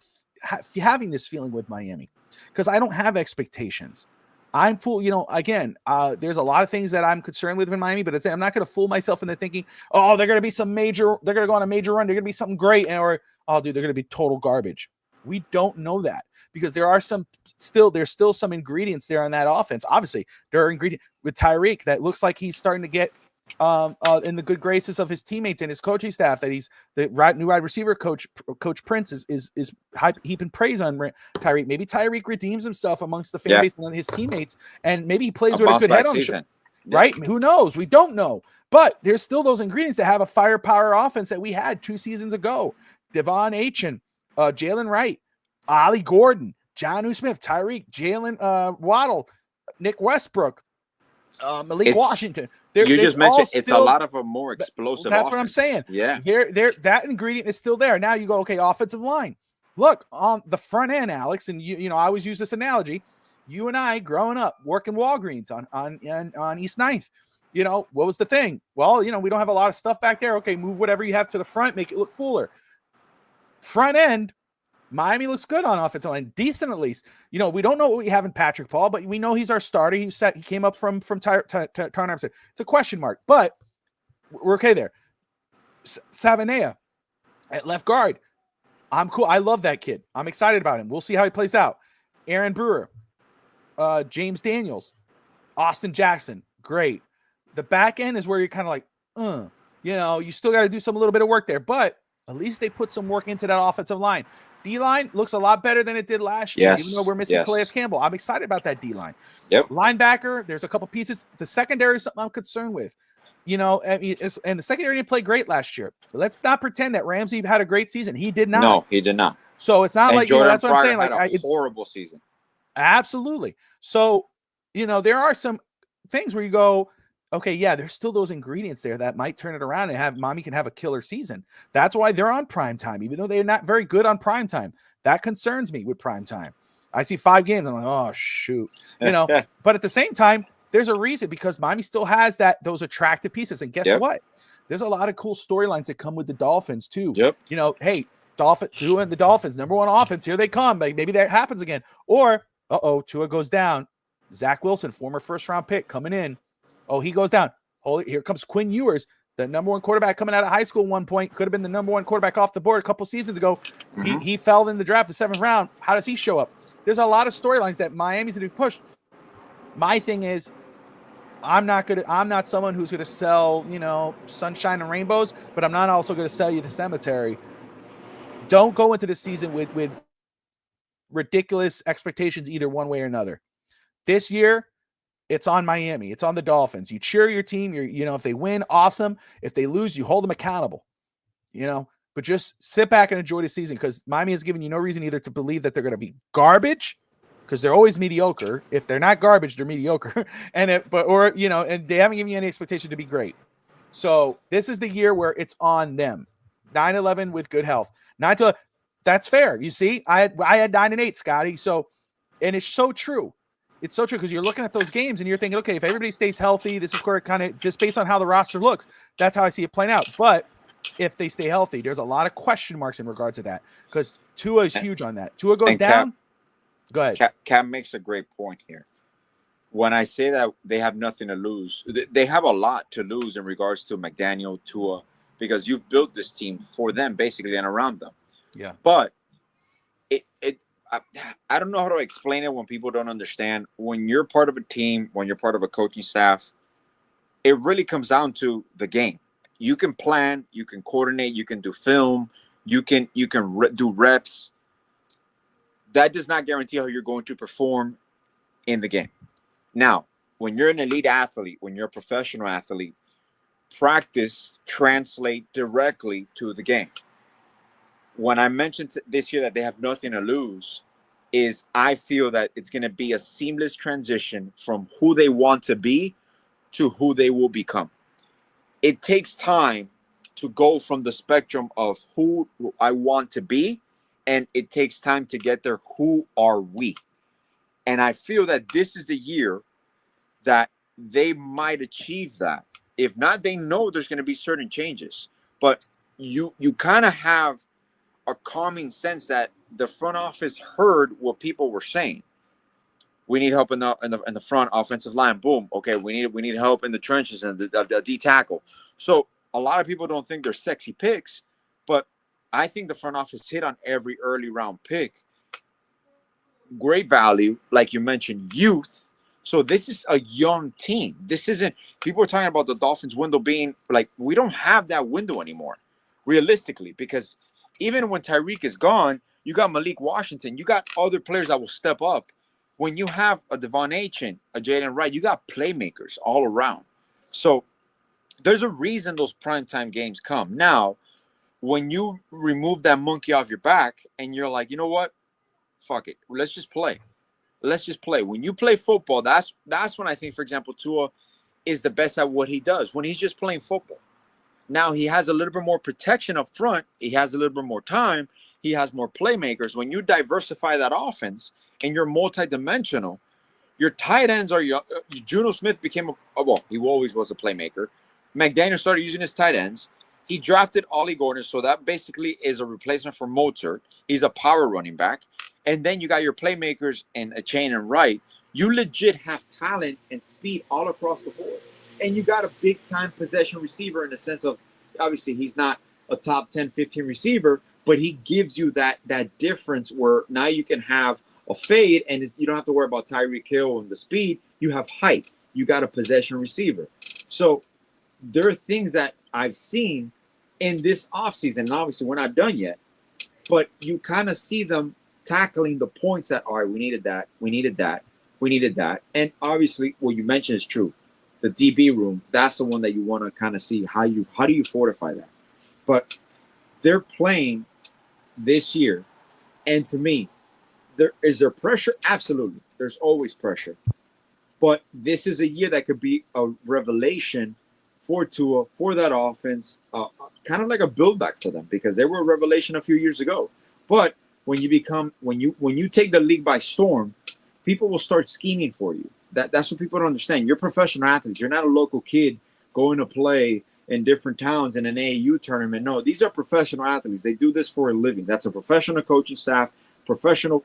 having this feeling with Miami because I don't have expectations. I'm full, again, there's a lot of things that I'm concerned with in Miami, but I'm not going to fool myself into thinking, oh, they're going to be they're going to go on a major run. They're going to be something great. Or, oh, dude, they're going to be total garbage. We don't know that because there's still some ingredients there on that offense. Obviously, there are ingredients with Tyreek that looks like he's starting to get in the good graces of his teammates and his coaching staff, that he's the new wide receiver coach, Coach Prince is heaping praise on Tyreek. Maybe Tyreek redeems himself amongst the fan base and his teammates, and maybe he plays with a good head on season. Right? Who knows? We don't know. But there's still those ingredients to have a firepower offense that we had 2 seasons ago. Devon Achane, Jalen Wright, Ollie Gordon, Jonnu Smith, Tyreek, Jalen Waddle, Nick Westbrook, Malik Washington. You just mentioned it's a lot of a more explosive. That's what I'm saying. Yeah, that ingredient is still there. Now you go, okay, offensive line. Look on the front end, Alex, and you know I always use this analogy. You and I, growing up, working Walgreens on East 9th. You know, what was the thing? Well, you know, we don't have a lot of stuff back there. Okay, move whatever you have to the front, make it look fuller. Front end, Miami looks good on offensive line, decent at least. You know, we don't know what we have in Patrick Paul, but we know he's our starter. He came up from Tarn. It's a question mark, but we're okay there. Savanea at left guard. I'm cool. I love that kid. I'm excited about him. We'll see how he plays out. Aaron Brewer, James Daniels, Austin Jackson, great. The back end is where you're kind of like, you know, you still got to do a little bit of work there, but at least they put some work into that offensive line. D-line looks a lot better than it did last year, even though we're missing Calais Campbell. I'm excited about that D-line. Yep. Linebacker, there's a couple pieces. The secondary is something I'm concerned with. You know, and the secondary didn't play great last year. But let's not pretend that Ramsey had a great season. He did not. No, he did not. So it's not and like, Jordan that's what I'm saying. Had like a horrible season. Absolutely. So, you know, there are some things where you go, okay, yeah, there's still those ingredients there that might turn it around and have Miami can have a killer season. That's why they're on prime time, even though they're not very good on prime time. That concerns me with prime time. I see 5 games. I'm like, oh shoot, you know. But at the same time, there's a reason because Miami still has those attractive pieces. And guess what? There's a lot of cool storylines that come with the Dolphins too. Yep. You know, hey, Tua and the Dolphins, number 1 offense. Here they come. Maybe that happens again. Or Tua goes down. Zach Wilson, former first-round pick, coming in. Oh, he goes down. Holy, here comes Quinn Ewers, the number 1 quarterback coming out of high school at one point. Could have been the number 1 quarterback off the board a couple seasons ago. Mm-hmm. He fell in the draft, the 7th round. How does he show up? There's a lot of storylines that Miami's going to push. My thing is, I'm not someone who's going to sell, you know, sunshine and rainbows, but I'm not also going to sell you the cemetery. Don't go into the season with ridiculous expectations either one way or another. This year, it's on Miami. It's on the Dolphins. You cheer your team. You know, if they win, awesome. If they lose, you hold them accountable. You know, but just sit back and enjoy the season because Miami has given you no reason either to believe that they're going to be garbage because they're always mediocre. If they're not garbage, they're mediocre. And they haven't given you any expectation to be great. So this is the year where it's on them. 9-11 with good health. That's fair. You see, I had 9-8, Scotty. So, and it's so true. It's so true because you're looking at those games and you're thinking, okay, if everybody stays healthy, this is where it kind of just based on how the roster looks. That's how I see it playing out. But if they stay healthy, there's a lot of question marks in regards to that because Tua is huge on that. Tua goes down. Go ahead. Cap makes a great point here. When I say that they have nothing to lose, they have a lot to lose in regards to McDaniel, Tua, because you've built this team for them basically and around them. Yeah. But I don't know how to explain it when people don't understand. When you're part of a team, when you're part of a coaching staff, it really comes down to the game. You can plan, you can coordinate, you can do film, you can do reps. That does not guarantee how you're going to perform in the game. Now, when you're an elite athlete, when you're a professional athlete, practice translate directly to the game. When I mentioned this year that they have nothing to lose, is I feel that it's going to be a seamless transition from who they want to be to who they will become. It takes time to go from the spectrum of who I want to be, and it takes time to get there. Who are we? And I feel that this is the year that they might achieve that. If not, they know there's going to be certain changes, but you kind of have a calming sense that the front office heard what people were saying. We need help in the front offensive line. Boom. Okay, we need help in the trenches and the D tackle. So a lot of people don't think they're sexy picks, but I think the front office hit on every early round pick. Great value, like you mentioned, youth. So this is a young team. This isn't, people are talking about the Dolphins window being like, we don't have that window anymore, realistically, because even when Tyreek is gone, you got Malik Washington, you got other players that will step up. When you have a Devon Achane, a Jalen Wright, you got playmakers all around. So there's a reason those primetime games come. Now, when you remove that monkey off your back and you're like, you know what? Fuck it. Let's just play. Let's just play. When you play football, that's when I think, for example, Tua is the best at what he does, when he's just playing football. Now he has a little bit more protection up front. He has a little bit more time. He has more playmakers. When you diversify that offense and you're multidimensional, your tight ends are Juno Smith became he always was a playmaker. McDaniel started using his tight ends. He drafted Ollie Gordon, so that basically is a replacement for Mozart. He's a power running back. And then you got your playmakers in Achane and Wright. You legit have talent and speed all across the board. And you got a big-time possession receiver in the sense of, obviously, he's not a top 10, 15 receiver, but he gives you that difference where now you can have a fade and you don't have to worry about Tyreek Hill and the speed. You have height. You got a possession receiver. So there are things that I've seen in this offseason, and obviously we're not done yet, but you kind of see them tackling the points that, all right, we needed that, we needed that, we needed that. And obviously what you mentioned is true. The DB room, that's the one that you want to kind of see how do you fortify that. But they're playing this year, and to me, is there pressure? Absolutely. There's always pressure. But this is a year that could be a revelation for Tua, for that offense, kind of like a build back for them, because they were a revelation a few years ago. But when you take the league by storm, people will start scheming for you. That's what people don't understand. You're professional athletes. You're not a local kid going to play in different towns in an AAU tournament. No, these are professional athletes. They do this for a living. That's a professional coaching staff, professional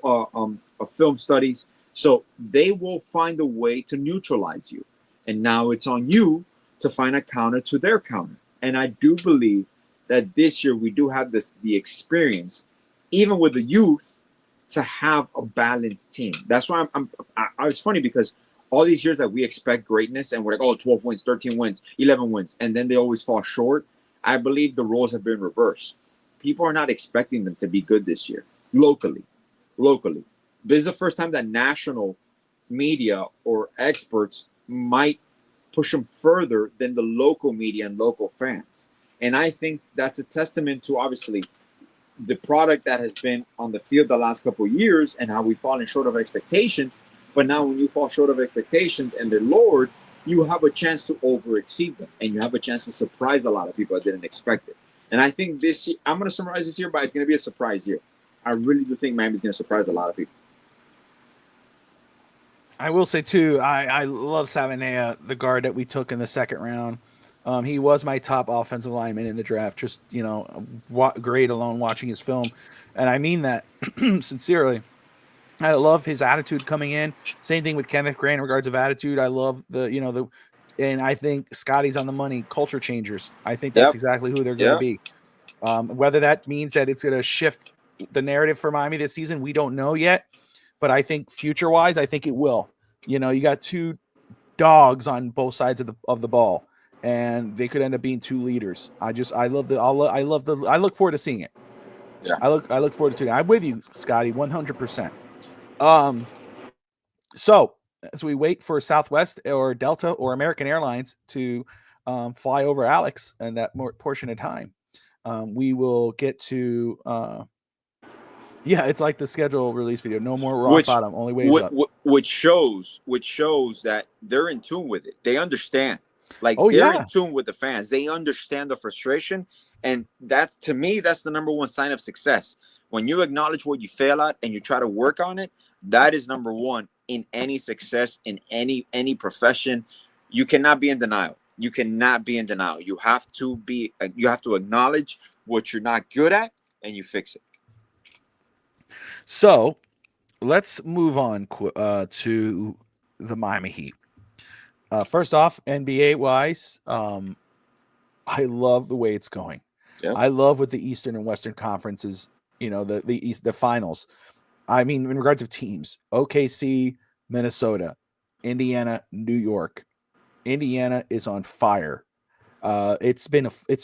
film studies. So they will find a way to neutralize you. And now it's on you to find a counter to their counter. And I do believe that this year we do have the experience, even with the youth, to have a balanced team. That's why it's funny, because all these years that we expect greatness and we're like, 12 wins, 13 wins, 11 wins, and then they always fall short. I believe the roles have been reversed. People are not expecting them to be good this year, locally. This is the first time that national media or experts might push them further than the local media and local fans. And I think that's a testament to, obviously, the product that has been on the field the last couple of years and how we've fallen short of expectations. But now when you fall short of expectations and they're lowered, you have a chance to over-exceed them. And you have a chance to surprise a lot of people that didn't expect it. And I think this year, I'm going to summarize this year, but it's going to be a surprise year. I really do think Miami's going to surprise a lot of people. I will say, too, I love Savanea, the guard that we took in the second round. He was my top offensive lineman in the draft. Just, great alone watching his film. And I mean that sincerely. I love his attitude coming in. Same thing with Kenneth Gray in regards of attitude. I love and I think Scotty's on the money. Culture changers. I think that's exactly who they're going to be. Whether that means that it's going to shift the narrative for Miami this season, we don't know yet. But I think future-wise, I think it will. You got two dogs on both sides of the ball, and they could end up being two leaders. I look forward to seeing it. Yeah. I look forward to it. I'm with you, Scotty, 100%. So as we wait for Southwest or Delta or American Airlines to fly over Alex and that more portion of time, we will get to it's like the schedule release video. No more rock bottom, only ways up. Which shows that they're in tune with it. They understand. They're in tune with the fans. They understand the frustration. And that's, to me, that's the number one sign of success. When you acknowledge what you fail at and you try to work on it, that is number one in any success, in any profession. You cannot be in denial. You cannot be in denial. You have to acknowledge what you're not good at and you fix it. So let's move on to the Miami Heat. First off, NBA wise, I love the way it's going. Yep. I love what the Eastern and Western conferences, the finals. I mean, in regards of teams, OKC, Minnesota, Indiana, New York. Indiana is on fire. It's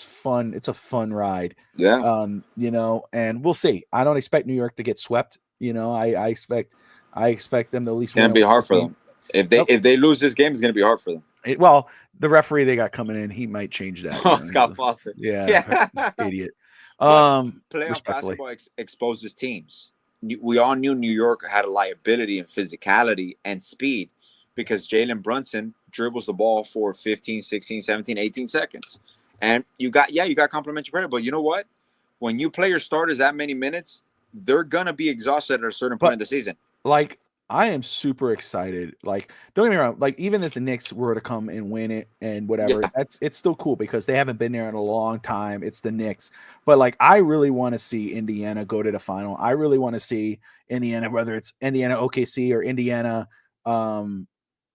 fun. It's a fun ride. Yeah. You know, and we'll see. I don't expect New York to get swept. You know, I expect them to at It's least gonna win be a hard for game. them. If they lose this game, it's gonna be hard for them. Well, the referee they got coming in, he might change that. You know? Scott Foster. Yeah. Idiot. But playoff Respectfully. basketball exposes teams. We all knew New York had a liability in physicality and speed because Jalen Brunson dribbles the ball for 15, 16, 17, 18 seconds. And you got complimentary player, but you know what? When you play your starters that many minutes, they're gonna be exhausted at a certain point in the season. Like, I am super excited. Like, don't get me wrong. Like, even if the Knicks were to come and win it and whatever, Yeah. it's still cool because they haven't been there in a long time. It's the Knicks. But like, I really want to see Indiana go to the final. I really want to see Indiana, whether it's Indiana OKC or Indiana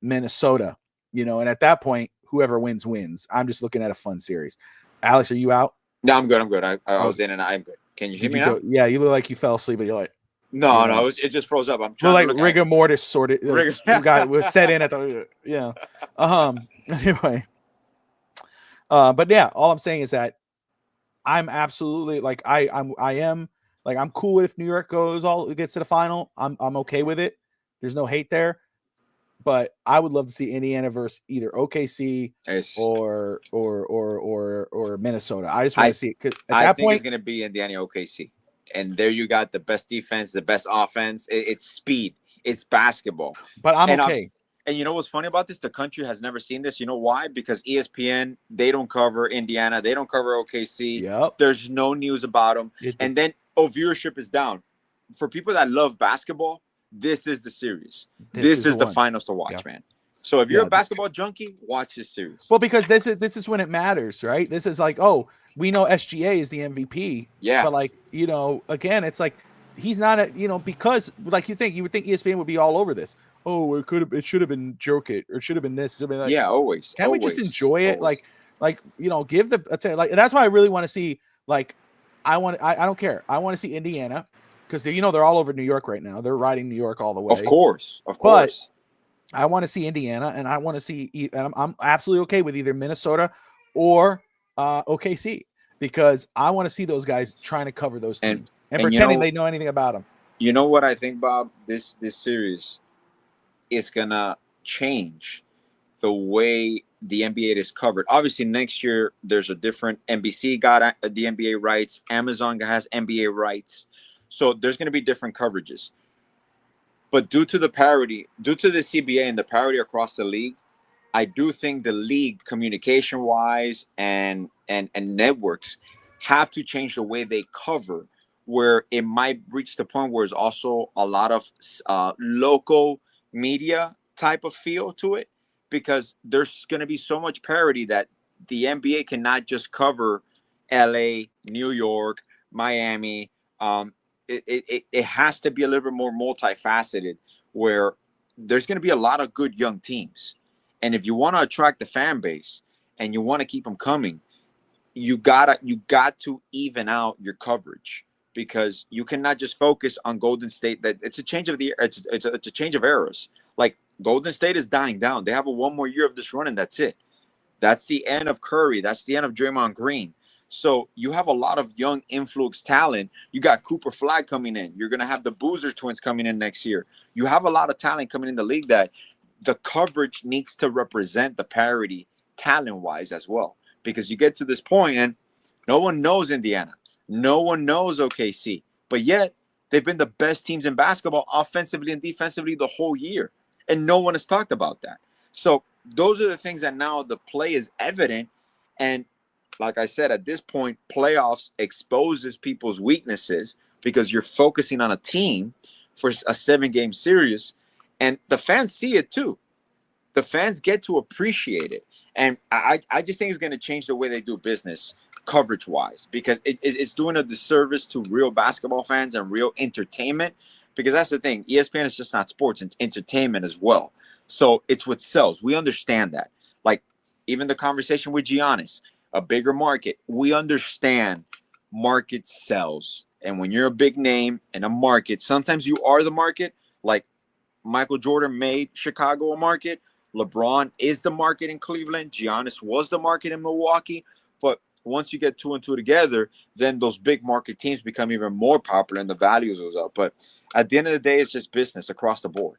Minnesota. You know, and at that point, whoever wins wins. I'm just looking at a fun series. Alex, are you out? No, I'm good. I was in and I'm good. Can you hear me now? Yeah, you look like you fell asleep, but you're like, No, it just froze up. I'm trying like to look rigor mortis sort of was set in at the anyway. But yeah, all I'm saying is that I'm absolutely like I am like I'm cool if New York gets to the final. I'm okay with it. There's no hate there. But I would love to see Indiana versus either OKC or Minnesota. I just want to see it because at that think point it's going to be Indiana OKC. And there you got the best defense, the best offense. It's speed. It's basketball. But I'm okay. And you know what's funny about this? The country has never seen this. You know why? Because ESPN, they don't cover Indiana. They don't cover OKC. Yep. There's no news about them. And then, viewership is down. For people that love basketball, this is the series. This is the finals to watch, man. So if you're a basketball junkie, watch this series. Well, because this is when it matters, right? This is like, oh, we know SGA is the MVP. Yeah. But like, you know, again, it's like he's not because like you would think ESPN would be all over this. Oh, it should have been Jokic or it should have been this. Like, always. Can we just enjoy it? Like, give and that's why I really want to see, like, I don't care. I want to see Indiana because they're all over New York right now. They're riding New York all the way. Of course. But I want to see Indiana, and I want to see, and I'm absolutely okay with either Minnesota or OKC because I want to see those guys trying to cover those teams and pretending they know anything about them. You know what I think, Bob? This series is gonna change the way the NBA is covered. Obviously, next year there's a different NBC got the NBA rights, Amazon has NBA rights, so there's gonna be different coverages. But due to the CBA and the parity across the league, I do think the league, communication-wise and networks, have to change the way they cover, where it might reach the point where it's also a lot of local media type of feel to it, because there's going to be so much parity that the NBA cannot just cover LA, New York, Miami. It has to be a little bit more multifaceted, where there's going to be a lot of good young teams. And if you want to attract the fan base and you want to keep them coming, you got to even out your coverage, because you cannot just focus on Golden State. That it's a change of it's a change of eras. Like, Golden State is dying down. They have one more year of this run, and that's it. That's the end of Curry. That's the end of Draymond Green. So you have a lot of young influx talent. You got Cooper Flag coming in. You're going to have the Boozer twins coming in next year. You have a lot of talent coming in the league that the coverage needs to represent the parity talent-wise as well. Because you get to this point and no one knows Indiana. No one knows OKC. But yet they've been the best teams in basketball offensively and defensively the whole year. And no one has talked about that. So those are the things that now the play is evident. And like I said, at this point, playoffs exposes people's weaknesses because you're focusing on a team for a 7-game series, and the fans see it too. The fans get to appreciate it, and I just think it's going to change the way they do business coverage-wise, because it's doing a disservice to real basketball fans and real entertainment, because that's the thing. ESPN is just not sports, it's entertainment as well. So it's what sells. We understand that. Like, even the conversation with Giannis, a bigger market. We understand market sells. And when you're a big name in a market, sometimes you are the market. Like Michael Jordan made Chicago a market. LeBron is the market in Cleveland. Giannis was the market in Milwaukee. But once you get 2 and 2 together, then those big market teams become even more popular and the values goes up. But at the end of the day, it's just business across the board.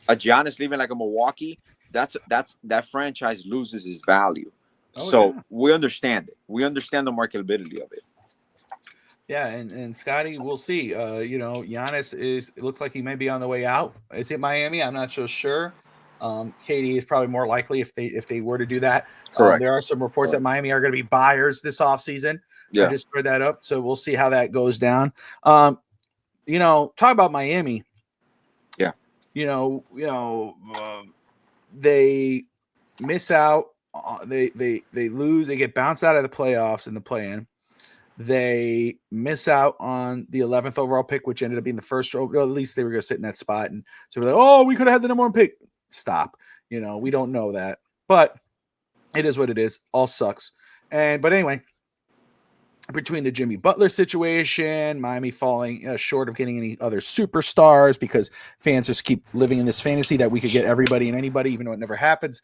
A Giannis leaving like a Milwaukee, that franchise loses its value. We understand it. We understand the marketability of it. Yeah, and Scotty, we'll see. Giannis it looks like he may be on the way out. Is it Miami? I'm not so sure. KD is probably more likely if they were to do that. Correct. There are some reports that Miami are going to be buyers this offseason. Yeah. I just heard that up, so we'll see how that goes down. Talk about Miami. Yeah. They miss out. They lose. They get bounced out of the playoffs in the play-in. They miss out on the 11th overall pick, which ended up being the first. Well, at least they were going to sit in that spot. And so we're like, oh, we could have had the number 1 pick. Stop. We don't know that. But it is what it is. All sucks. But anyway, between the Jimmy Butler situation, Miami falling short of getting any other superstars because fans just keep living in this fantasy that we could get everybody and anybody, even though it never happens.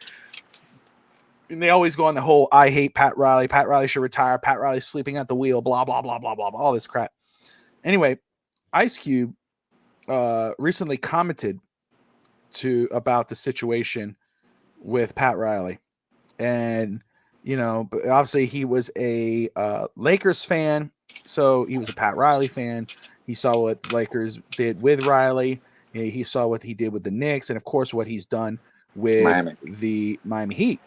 And they always go on the whole, I hate Pat Riley. Pat Riley should retire. Pat Riley's sleeping at the wheel, blah, blah, blah, blah, blah, blah, all this crap. Anyway, Ice Cube recently commented about the situation with Pat Riley. And, obviously he was a Lakers fan. So he was a Pat Riley fan. He saw what Lakers did with Riley. He saw what he did with the Knicks. And, of course, what he's done with the Miami Heat.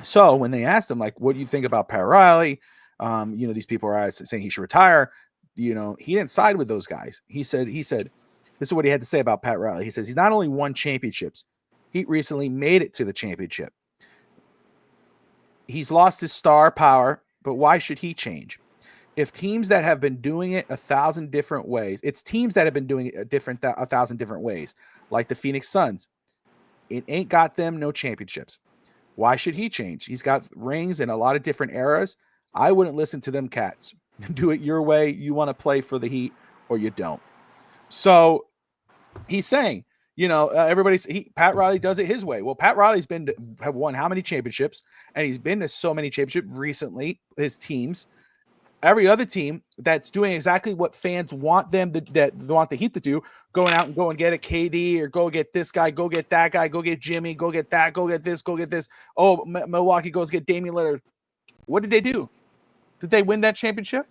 So when they asked him, like, what do you think about Pat Riley? These people are saying he should retire. He didn't side with those guys. He said, this is what he had to say about Pat Riley. He says, he's not only won championships, he recently made it to the championship. He's lost his star power, but why should he change? If teams that have been doing it 1,000 different ways, it's teams that have been doing it 1,000 different ways, like the Phoenix Suns. It ain't got them no championships. Why should he change? He's got rings in a lot of different eras. I wouldn't listen to them cats. Do it your way. You want to play for the Heat or you don't. So he's saying, Pat Riley does it his way. Well, Pat Riley's have won how many championships? And he's been to so many championships recently, his teams. Every other team that's doing exactly what fans want them that want the Heat to do, going out and go and get a KD or go get this guy, go get that guy, go get Jimmy, go get that, go get this, go get this. Oh, Milwaukee goes get Damian Lillard. What did they do? Did they win that championship?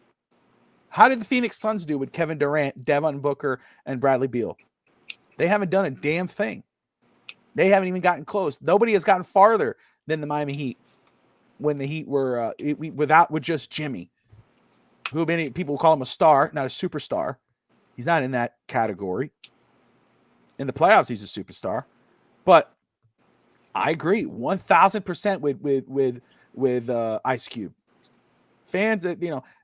How did the Phoenix Suns do with Kevin Durant, Devin Booker, and Bradley Beal? They haven't done a damn thing. They haven't even gotten close. Nobody has gotten farther than the Miami Heat when the Heat were with just Jimmy, who many people call him a star, not a superstar. He's not in that category. In the playoffs, he's a superstar. But I agree 1,000% with Ice Cube. Fans that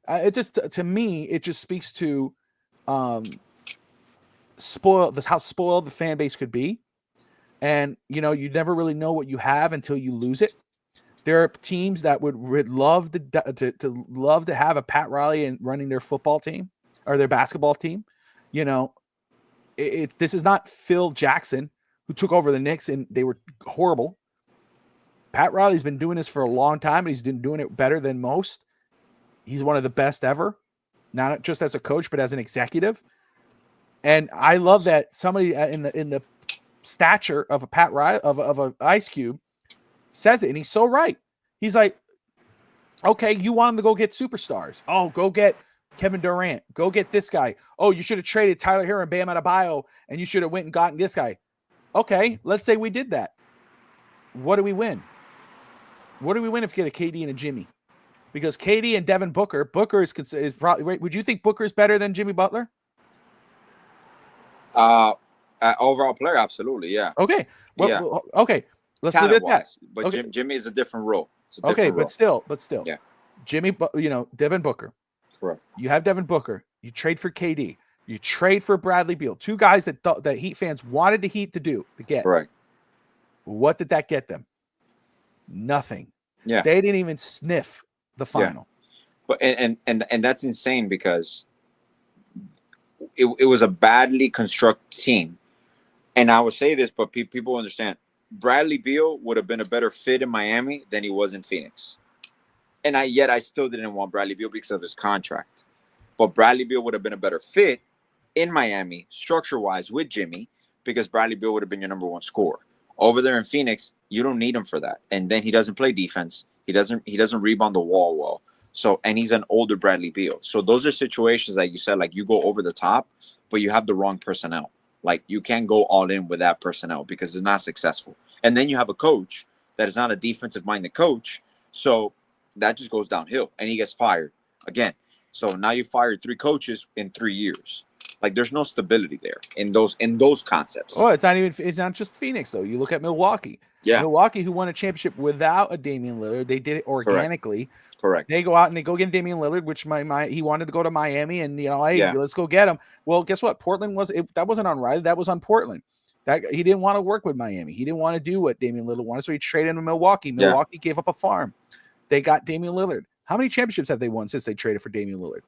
it just to me it just speaks to how spoiled the fan base could be, and you never really know what you have until you lose it. There are teams that would love to have a Pat Riley and running their football team or their basketball team. This is not Phil Jackson who took over the Knicks and they were horrible. Pat Riley's been doing this for a long time and he's been doing it better than most. He's one of the best ever, not just as a coach, but as an executive. And I love that somebody in the stature of a Pat Riley, of a Ice Cube, says it, and he's so right. He's like, okay, you want him to go get superstars. Oh, go get Kevin Durant. Go get this guy. Oh, you should have traded Tyler Hero and Bam Adebayo, and you should have went and gotten this guy. Okay, let's say we did that. What do we win? What do we win if we get a KD and a Jimmy? Because KD and Devin Booker is probably. Would you think Booker is better than Jimmy Butler? Overall player, absolutely, yeah. Okay, well, okay. Let's leave it at that. But okay. Jimmy is a different role. Okay, but still, yeah. Jimmy, Devin Booker. Correct. You have Devin Booker. You trade for KD. You trade for Bradley Beal. Two guys that Heat fans wanted the Heat to get. Right. What did that get them? Nothing. Yeah. They didn't even sniff the final. Yeah. But and that's insane because it was a badly constructed team And I will say this, but people understand. Bradley Beal would have been a better fit in Miami than he was in Phoenix. And I still didn't want Bradley Beal because of his contract. But Bradley Beal would have been a better fit in Miami, structure-wise, with Jimmy, because Bradley Beal would have been your number one scorer. Over there in Phoenix, you don't need him for that. And then he doesn't play defense. He doesn't rebound the wall well. So, and he's an older Bradley Beal. So those are situations that you said, like, you go over the top, but you have the wrong personnel. Like, you can't go all in with that personnel because it's not successful. And then you have a coach that is not a defensive-minded coach. So that just goes downhill, and he gets fired again. So now you fired 3 coaches in 3 years. Like, there's no stability there in those concepts. Oh, it's not just Phoenix though. You look at Milwaukee. Yeah. Milwaukee, who won a championship without a Damian Lillard, they did it organically. Correct. They go out and they go get Damian Lillard, which he wanted to go to Miami, and hey, let's go get him. Well, guess what? Portland that wasn't on Riley, that was on Portland. That he didn't want to work with Miami. He didn't want to do what Damian Lillard wanted, so he traded him to Milwaukee. Milwaukee gave up a farm. They got Damian Lillard. How many championships have they won since they traded for Damian Lillard?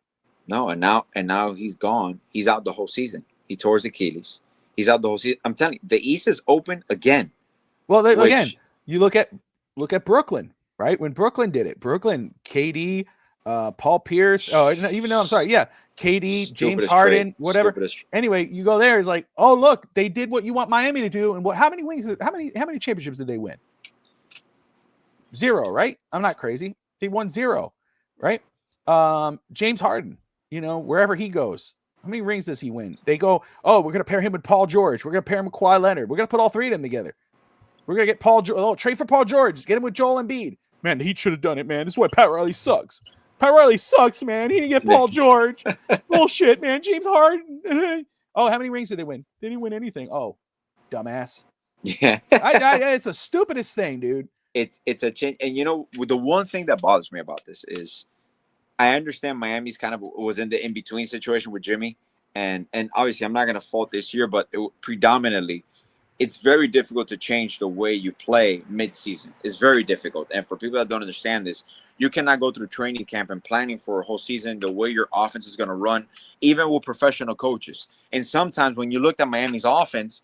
No, and now he's gone. He's out the whole season. He tore his Achilles. He's out the whole season. I'm telling you, the East is open again. Well, again, you look at Brooklyn, right? When Brooklyn did it, KD, Paul Pierce. Oh, even though I'm sorry, yeah, KD, James Harden, whatever. Anyway, you go there. It's like, oh look, they did what you want Miami to do. And how many championships did they win? 0, right? I'm not crazy. They won 0, right? James Harden, wherever he goes, how many rings does he win? They go, oh, we're going to pair him with Paul George. We're going to pair him with Kawhi Leonard. We're going to put all 3 of them together. We're going to get trade for Paul George. Get him with Joel Embiid. Man, the Heat should have done it, man. This is why Pat Riley sucks. Pat Riley sucks, man. He didn't get Paul George. Bullshit, man. James Harden. Oh, how many rings did they win? They didn't win anything. Oh, dumbass. Yeah. It's the stupidest thing, dude. It's a change. And the one thing that bothers me about this is I understand Miami's kind of was in the in-between situation with Jimmy. And obviously I'm not going to fault this year, but predominantly it's very difficult to change the way you play mid-season. It's very difficult. And for people that don't understand this, you cannot go through training camp and planning for a whole season the way your offense is going to run, even with professional coaches. And sometimes when you looked at Miami's offense,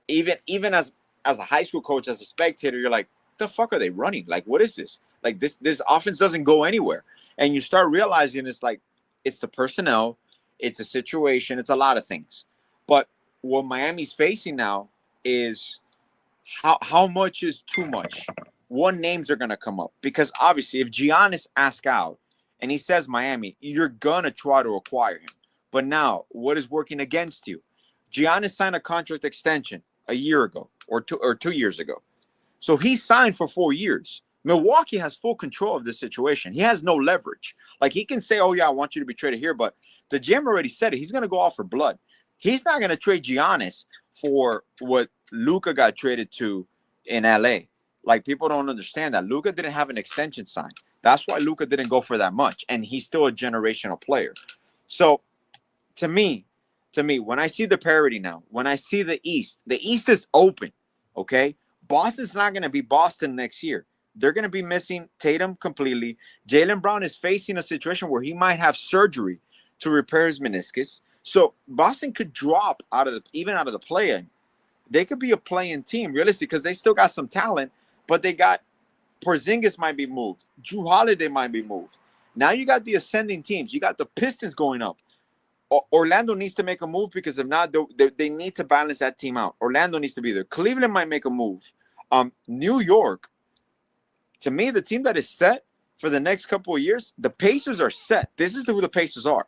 even as a high school coach, as a spectator, you're like, the fuck are they running? Like, what is this? Like, this offense doesn't go anywhere. And you start realizing it's like, it's the personnel, it's a situation, it's a lot of things. But what Miami's facing now is how much is too much? What names are going to come up? Because obviously, if Giannis asks out and he says Miami, you're going to try to acquire him. But now, what is working against you? Giannis signed a contract extension a year ago or 2 years ago. So he signed for 4 years. Milwaukee has full control of this situation. He has no leverage. Like, he can say, oh, yeah, I want you to be traded here. But the GM already said it. He's going to go out for blood. He's not going to trade Giannis for what Luka got traded to in LA. Like, people don't understand that. Luka didn't have an extension signed. That's why Luka didn't go for that much. And he's still a generational player. So, to me, when I see the parity now, when I see the East is open, okay? Boston's not going to be Boston next year. They're going to be missing Tatum completely. Jaylen Brown is facing a situation where he might have surgery to repair his meniscus. So Boston could drop even out of the play-in. They could be a play-in team, realistically, because they still got some talent, but they got Porzingis might be moved. Drew Holiday might be moved. Now you got the ascending teams. You got the Pistons going up. Orlando needs to make a move because if not, they need to balance that team out. Orlando needs to be there. Cleveland might make a move. New York, to me, the team that is set for the next couple of years, the Pacers are set. This is who the Pacers are.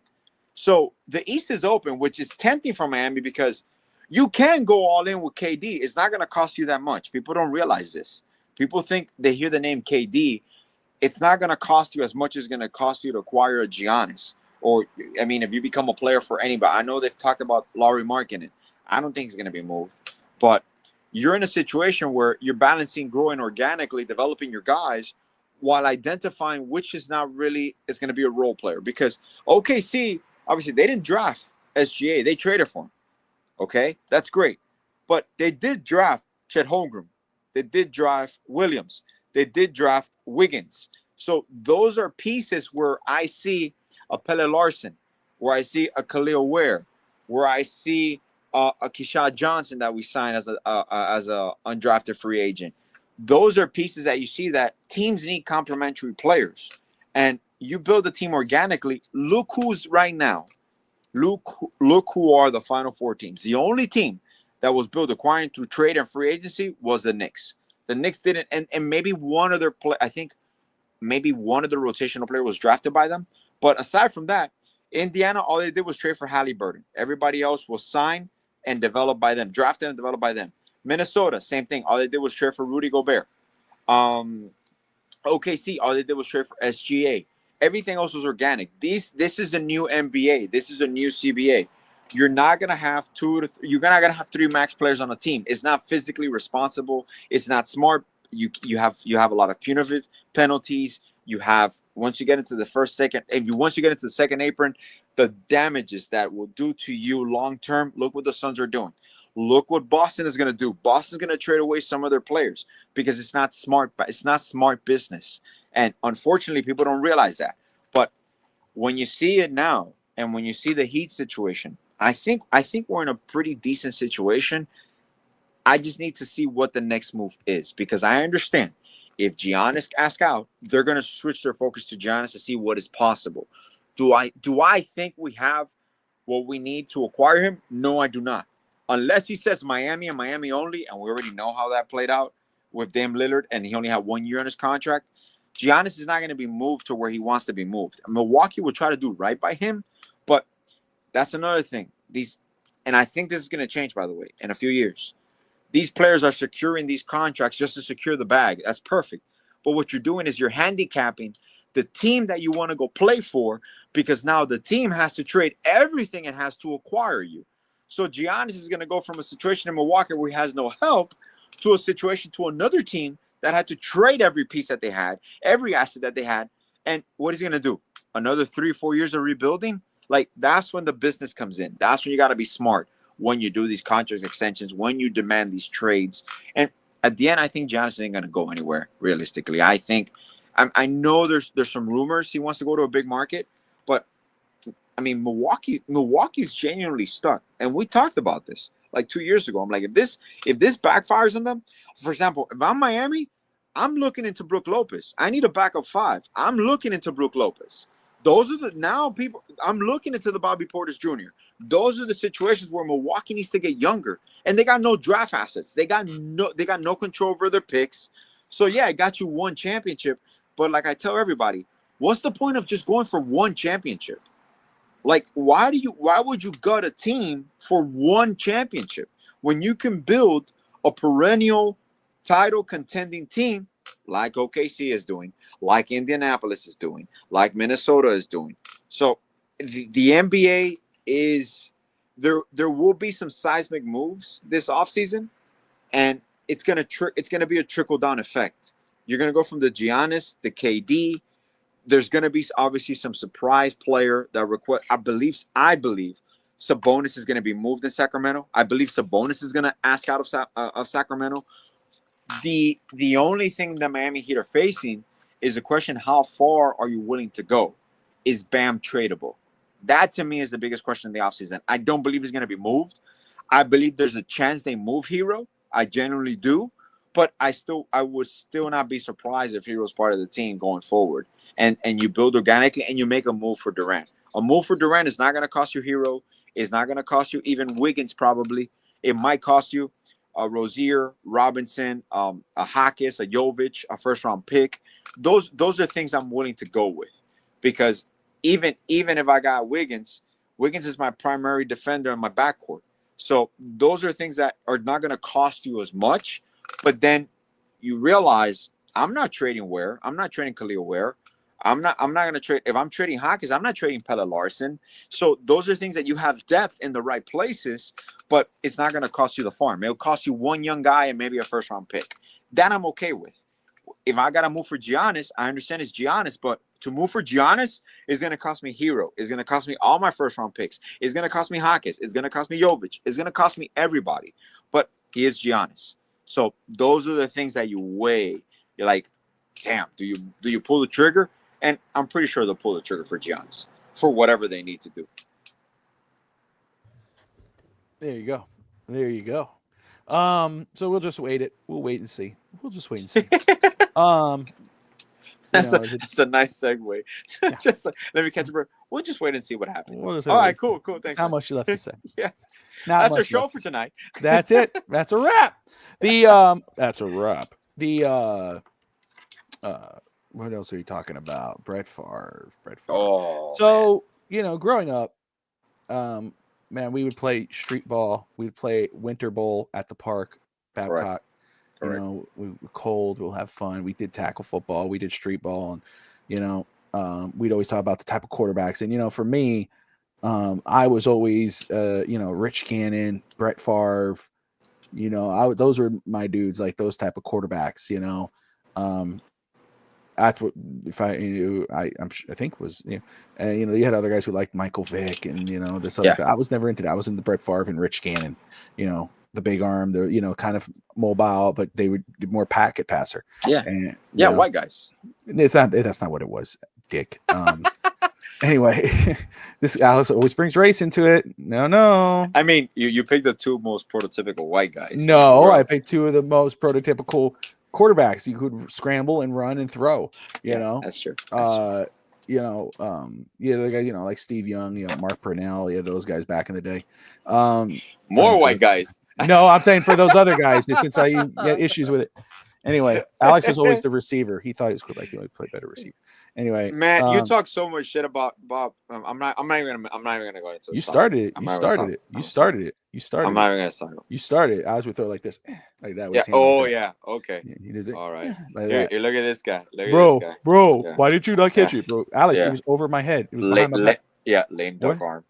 So the East is open, which is tempting for Miami because you can go all in with KD. It's not going to cost you that much. People don't realize this. People think they hear the name KD. It's not going to cost you as much as it's going to cost you to acquire a Giannis. Or, I mean, if you become a player for anybody. I know they've talked about Lauri Markkanen. I don't think he's going to be moved. But you're in a situation where you're balancing growing organically, developing your guys, while identifying which is not really is going to be a role player. Because OKC, obviously, they didn't draft SGA. They traded for him. Okay? That's great. But they did draft Chet Holmgren. They did draft Williams. They did draft Wiggins. So those are pieces where I see a Pelle Larson, where I see a Khalil Ware, where I see Keyshawn Johnson that we signed as a undrafted free agent. Those are pieces that you see that teams need complementary players, and you build a team organically. Look who's right now. Look who are the final four teams. The only team that was built acquiring through trade and free agency was the Knicks. The Knicks didn't, and maybe one of their I think maybe one of the rotational player was drafted by them. But aside from that, Indiana, all they did was trade for Halliburton. Everybody else was signed and developed by them, drafted and developed by them. Minnesota, same thing. All they did was trade for Rudy Gobert. OKC, all they did was trade for SGA. Everything else was organic. This is a new NBA. This is a new CBA. You're not gonna have you're not gonna have 3 max players on a team. It's not physically responsible. It's not smart. You have a lot of punitive penalties. You have once you get into the once you get into the second apron, the damages that will do to you long term. Look what the Suns are doing. Look what Boston is gonna do. Boston's gonna trade away some of their players because it's not smart. But it's not smart business. And unfortunately, people don't realize that. But when you see it now, and when you see the Heat situation, I think we're in a pretty decent situation. I just need to see what the next move is, because I understand if Giannis asks out, they're going to switch their focus to Giannis to see what is possible. Do I think we have what we need to acquire him? No, I do not. Unless he says Miami and Miami only, and we already know how that played out with Dame Lillard, and he only had 1 year on his contract. Giannis is not going to be moved to where he wants to be moved. Milwaukee will try to do right by him, but that's another thing. And I think this is going to change, by the way, in a few years. These players are securing these contracts just to secure the bag. That's perfect. But what you're doing is you're handicapping the team that you want to go play for, because now the team has to trade everything it has to acquire you. So Giannis is going to go from a situation in Milwaukee where he has no help to a situation to another team that had to trade every piece that they had, every asset that they had. And what is he going to do? Another 3-4 years of rebuilding? Like, that's when the business comes in. That's when you got to be smart when you do these contract extensions, when you demand these trades. And at the end, I think Giannis ain't going to go anywhere, realistically. I know there's some rumors he wants to go to a big market, but I mean, Milwaukee's genuinely stuck. And we talked about this like 2 years ago. I'm like, if this backfires on them, for example, if I'm Miami, I'm looking into Brook Lopez. I need a backup 5. I'm looking into Brook Lopez. Those are people. I'm looking into the Bobby Portis Jr. Those are the situations where Milwaukee needs to get younger, and they got no draft assets. They got no control over their picks. So yeah, it got you 1 championship, but like I tell everybody, what's the point of just going for 1 championship? Like, why would you gut a team for 1 championship when you can build a perennial title contending team like OKC is doing, like Indianapolis is doing, like Minnesota is doing? So the NBA is there will be some seismic moves this offseason, and it's gonna be a trickle-down effect. You're gonna go from the Giannis, the KD. There's going to be obviously some surprise player that request. I believe Sabonis is going to be moved in Sacramento. I believe Sabonis is going to ask out of Sacramento. The only thing that Miami Heat are facing is the question: how far are you willing to go? Is Bam tradable? That to me is the biggest question in the offseason. I don't believe he's going to be moved. I believe there's a chance they move Hero. I genuinely do, but I would still not be surprised if Hero's part of the team going forward. And you build organically, and you make a move for Durant. A move for Durant is not going to cost you Hero. It's not going to cost you even Wiggins probably. It might cost you a Rozier, Robinson, a Hakis, a Jovic, a first-round pick. Those are things I'm willing to go with, because even if I got Wiggins is my primary defender in my backcourt. So those are things that are not going to cost you as much. But then you realize I'm not trading Ware. I'm not trading Khalil Ware. I'm not going to trade. If I'm trading Hawkins, I'm not trading Pelle Larson. So those are things that you have depth in the right places, but it's not going to cost you the farm. It'll cost you 1 young guy and maybe a first-round pick. That I'm okay with. If I got to move for Giannis, I understand it's Giannis, but to move for Giannis is going to cost me Hero. It's going to cost me all my first-round picks. It's going to cost me Hawkins. It's going to cost me Jovic. It's going to cost me everybody. But he is Giannis. So those are the things that you weigh. You're like, damn, do you pull the trigger? And I'm pretty sure they'll pull the trigger for Giannis for whatever they need to do. There you go. There you go. So we'll just wait it. We'll wait and see. We'll just wait and see. That's a nice segue. Yeah. Just like, let me catch a breath. We'll just wait and see what happens. We'll just All wait right, and see. cool. Thanks. Not man. much left to say. Yeah. Not That's our much show left for to say. tonight. That's it. That's a wrap. That's a wrap. What else are you talking about? Brett Farve. Oh, So, growing up, man, we would play street ball. We'd play winter bowl at the park, Babcock. Correct. We were cold. We'll have fun. We did tackle football. We did street ball, and we'd always talk about the type of quarterbacks. And for me, I was always Rich Gannon, Brett Favre. Those were my dudes, like those type of quarterbacks. That's what I think was and you had other guys who liked Michael Vick and this other guy. I was never into that. I was into Brett Favre and Rich Gannon, the big arm, the kind of mobile, but they would be more packet passer. And white guys. That's not what it was, dick. Anyway, this Alex always brings race into it. No. I mean, you picked the two most prototypical white guys. No, I picked two of the most prototypical quarterbacks. You could scramble and run and throw. That's true. The guy, like Steve Young, Mark Purnell, those guys back in the day. More white guys. No, I'm saying for those other guys, since I get issues with it. Anyway, Alex was always the receiver. He thought he was quarterback. He would play better receiver. Anyway, man, you talk so much shit about Bob. I'm not even gonna go into it. You started it. I'm not even gonna start. You started. I would throw like this, like that. Yeah. Oh yeah. Okay. Yeah, he does it. All right. Like yeah. You look at this guy. Bro. Yeah. Why did you not catch it, bro? Alex, it was over my head. It was behind my back. Lane duck arm.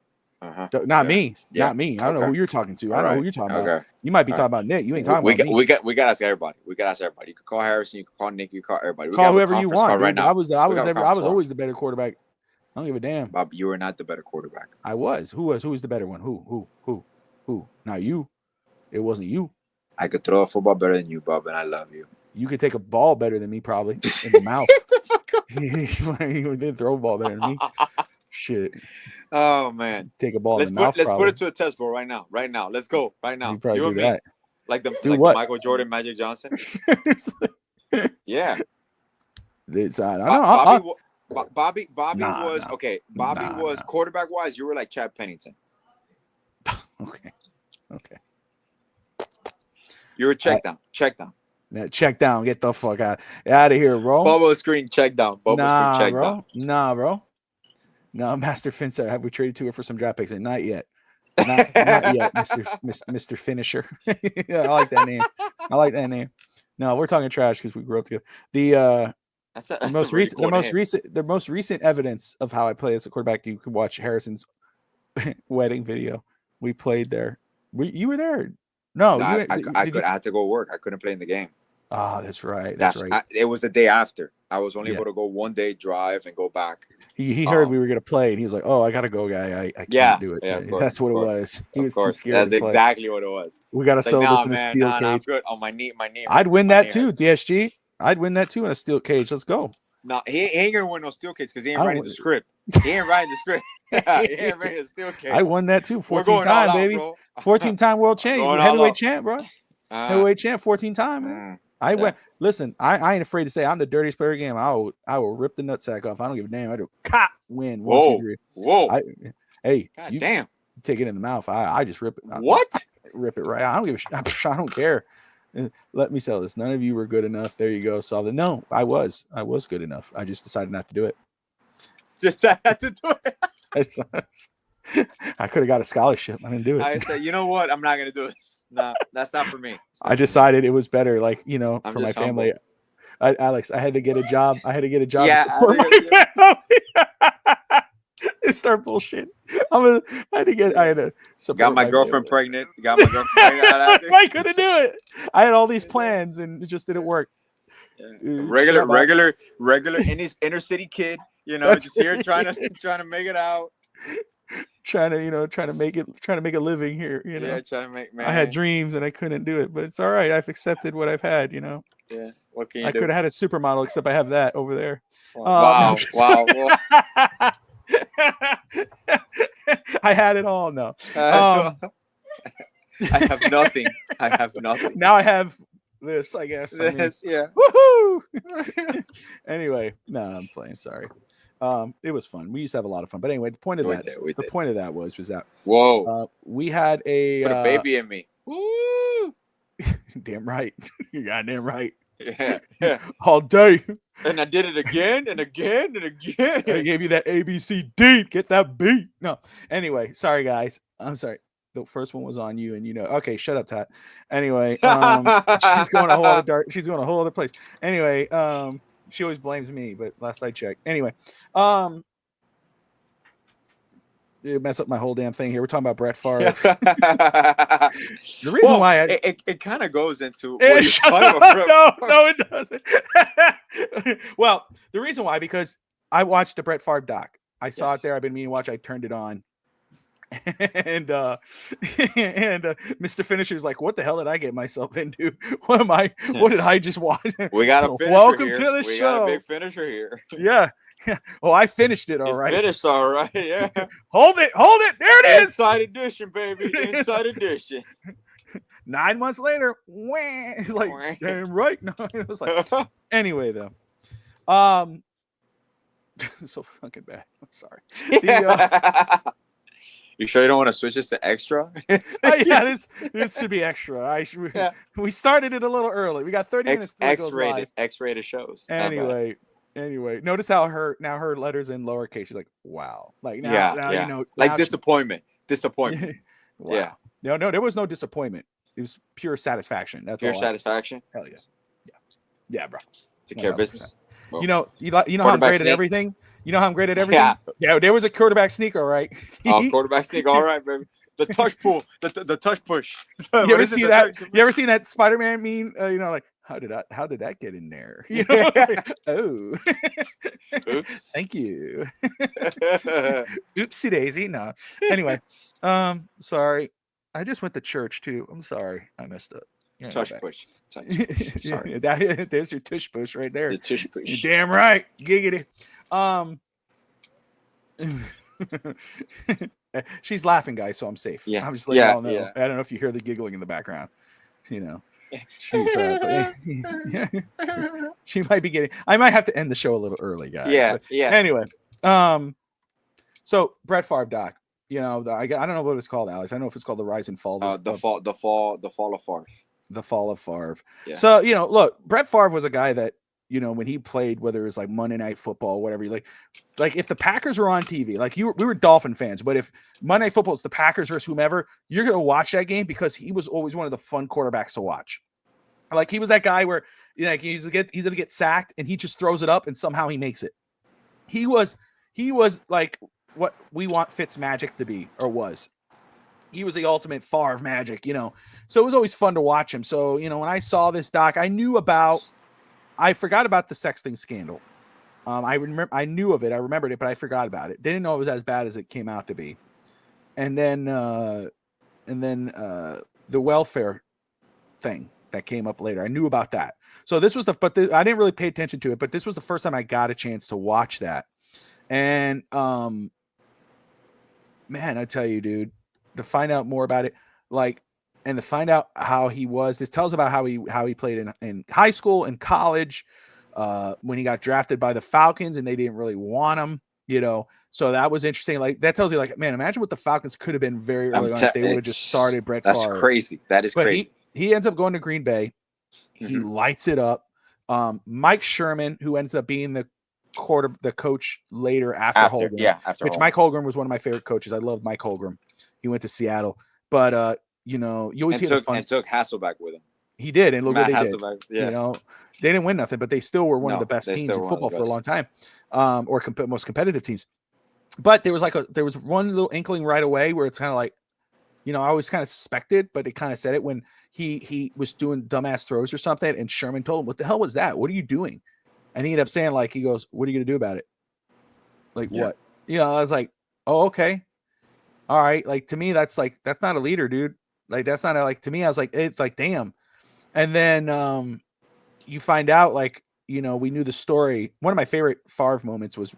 Not me. Not me. I don't know who you're talking to. I don't know who you're talking about. You might be talking about Nick. You ain't talking about me. We got to ask everybody. You can call Harrison. You can call Nick. You can call everybody. Call whoever you want. Right now. I was always the better quarterback. I don't give a damn. Bob, you were not the better quarterback. I was. Who was the better one? Who? Not you. It wasn't you. I could throw a football better than you, Bob, and I love you. You could take a ball better than me, probably in the mouth. You didn't throw a ball better than me. Shit. Oh man. Take a ball in the mouth. Let's put it to a test, bro. Right now. Let's go. Right now. You probably do that. Like the Michael Jordan, Magic Johnson. Yeah. It's I don't know. Bobby was okay. Bobby was quarterback wise. You were like Chad Pennington. Okay. You were check down. Now, check down. Get the fuck out of here, bro. Bubble screen check down. Down. Nah, bro. No, Master Finster. Have we traded to her for some draft picks? And not yet. Not yet, Mr. Finisher. Yeah, I like that name. No, we're talking trash because we grew up together. The most recent evidence of how I play as a quarterback. You could watch Harrison's wedding video. We played there. You were there. No, I had to go work. I couldn't play in the game. Oh, that's right. It was the day after. I was only able to go one day, drive, and go back. He heard we were gonna play, and he was like, "Oh, I gotta go, guy. I can't do it." Yeah, that's what it was. He was too scared. That's exactly what it was. We gotta sell this in a steel cage. I'm good. Oh, my knee. I'd win that too, DSG. I'd win that too in a steel cage. Let's go. No, he ain't gonna win no steel cage because he ain't writing the script. He ain't writing the script. He ain't writing the steel cage. I won that too, 14 times, baby. 14-time world champ, heavyweight champ, bro. Heavyweight champ, 14 time, man. I went. Listen, I ain't afraid to say I'm the dirtiest player game. I will rip the nutsack off. I don't give a damn. I do win. 1, 2, 3. Whoa. Damn. Take it in the mouth. I just rip it. What? Rip it right. I don't give a shit. I don't care. Let me sell this. None of you were good enough. There you go. Solve it. No, I was good enough. I just decided not to do it. Just had to do it. I could have got a scholarship. I didn't do it. I said, you know what? I'm not gonna do this. No, that's not for me. I decided it was better, for my family. Alex, I had to get a job. To support my family. Start bullshit. I had to support got my girlfriend pregnant. I couldn't do it. I had all these plans and it just didn't work. Regular inner city kid. Just here trying to make it out. Trying to make a living here. Yeah, trying to make. Man. I had dreams and I couldn't do it, but it's all right. I've accepted what I've had. Yeah. What can you do? I could have had a supermodel, except I have that over there. Wow. I had it all. No. I have nothing. I have nothing. Now I have this, I guess. I mean, This, yeah. woohoo! Anyway, no, I'm playing. Sorry. It was fun. We used to have a lot of fun. But anyway, the point of We that, did, we the did. point of that was that Whoa. we had a Put a baby in me. Woo. damn right. You're goddamn right. Yeah. Yeah. All day. And I did it again and again and again. I gave you that ABCD. Get that beat. No. Anyway, sorry guys. I'm sorry. The first one was on you, and okay, shut up, Tat. Anyway, she's going a whole other dark. She's going a whole other place. Anyway, she always blames me, but last I checked. Anyway, it messed up my whole damn thing here. We're talking about Brett Farve. The reason why it kind of goes into no, it doesn't. Well, the reason why, because I watched the Brett Farve doc. I saw it there. I've been meaning to watch. I turned it on. And Mr. Finisher's like, what the hell did I get myself into? What did I just watch? We got a finisher. Welcome here. to the we show. Got a big finisher here. Yeah. Oh, I finished it all right. Finished all right. Yeah. Hold it. There it is. Inside edition, baby. Inside edition. 9 months later, wah, it's like, damn right. No, it was like, anyway, though. So fucking bad. I'm sorry. You sure you don't want to switch this to extra? Yeah, this should be extra. We started it a little early. We got 30 minutes. X-rated shows. Anyway, notice how her letters in lowercase. She's like, wow. Like now you know. Like disappointment. Disappointment. Wow. Yeah. No, there was no disappointment. It was pure satisfaction. That's pure all. Satisfaction. Hell yeah. Yeah, bro. Take care of business. Well, you know how I'm great at everything. You know how I'm great at everything? Yeah, there was a quarterback sneak, all right. Quarterback sneak, all right, baby. The touch pull, the touch push. You ever see that? You ever seen that Spider-Man meme? Like, how did that get in there? You know, like, oh, oops, thank you. Oopsie daisy. No. Anyway, sorry. I just went to church too. I'm sorry, I messed up. Tush push. Sorry. There's your tush push right there. The tush push. You're damn right. Giggity. She's laughing, guys, so I'm safe. Yeah. I'm just letting y'all know. Yeah. I don't know if you hear the giggling in the background. She's she might be getting. I might have to end the show a little early, guys. Yeah. But anyway, so Brett Farve doc. I don't know what it's called, Alex. I don't know if it's called The Rise and Fall. The fall of Favre. The Fall of Favre. Yeah. So, look, Brett Favre was a guy that, when he played, whether it was like Monday Night Football, whatever, like if the Packers were on TV, like we were Dolphin fans, but if Monday Night Football is the Packers versus whomever, you're going to watch that game because he was always one of the fun quarterbacks to watch. Like he was that guy where, he's going to get sacked and he just throws it up and somehow he makes it. He was like what we want Fitz Magic to be, or was. He was the ultimate Favre Magic, So it was always fun to watch him. So, when I saw this doc, I forgot about the sexting scandal. I knew of it. I remembered it, but I forgot about it. Didn't know it was as bad as it came out to be. And then the welfare thing that came up later. I knew about that. So this was I didn't really pay attention to it, but this was the first time I got a chance to watch that. And, man, I tell you, dude, to find out more about it, and to find out how he was, this tells about how he played in high school and college, when he got drafted by the Falcons and they didn't really want him, so that was interesting. Like that tells you, man, imagine what the Falcons could have been very early on if they would have just started Brett Favre. That's crazy. That is crazy. He ends up going to Green Bay. He lights it up. Mike Sherman, who ends up being the coach later after Holmgren. Yeah, after which Holmgren. Mike Holmgren was one of my favorite coaches. I love Mike Holmgren. He went to Seattle, but you always hear the fun. And took Hasselbeck with him. He did, and look what they did. Yeah. They didn't win nothing, but they still were one of the best teams in football for a long time, or most competitive teams. But there was one little inkling right away where it's kind of like, I always kind of suspected, but it kind of said it when he was doing dumbass throws or something, and Sherman told him, "What the hell was that? What are you doing?" And he ended up saying, he goes, "What are you going to do about it?" What? I was like, "Oh, okay. All right." To me, that's not a leader, dude. That's not to me, I was like, it's like, damn. And then you find out, we knew the story. One of my favorite Favre moments was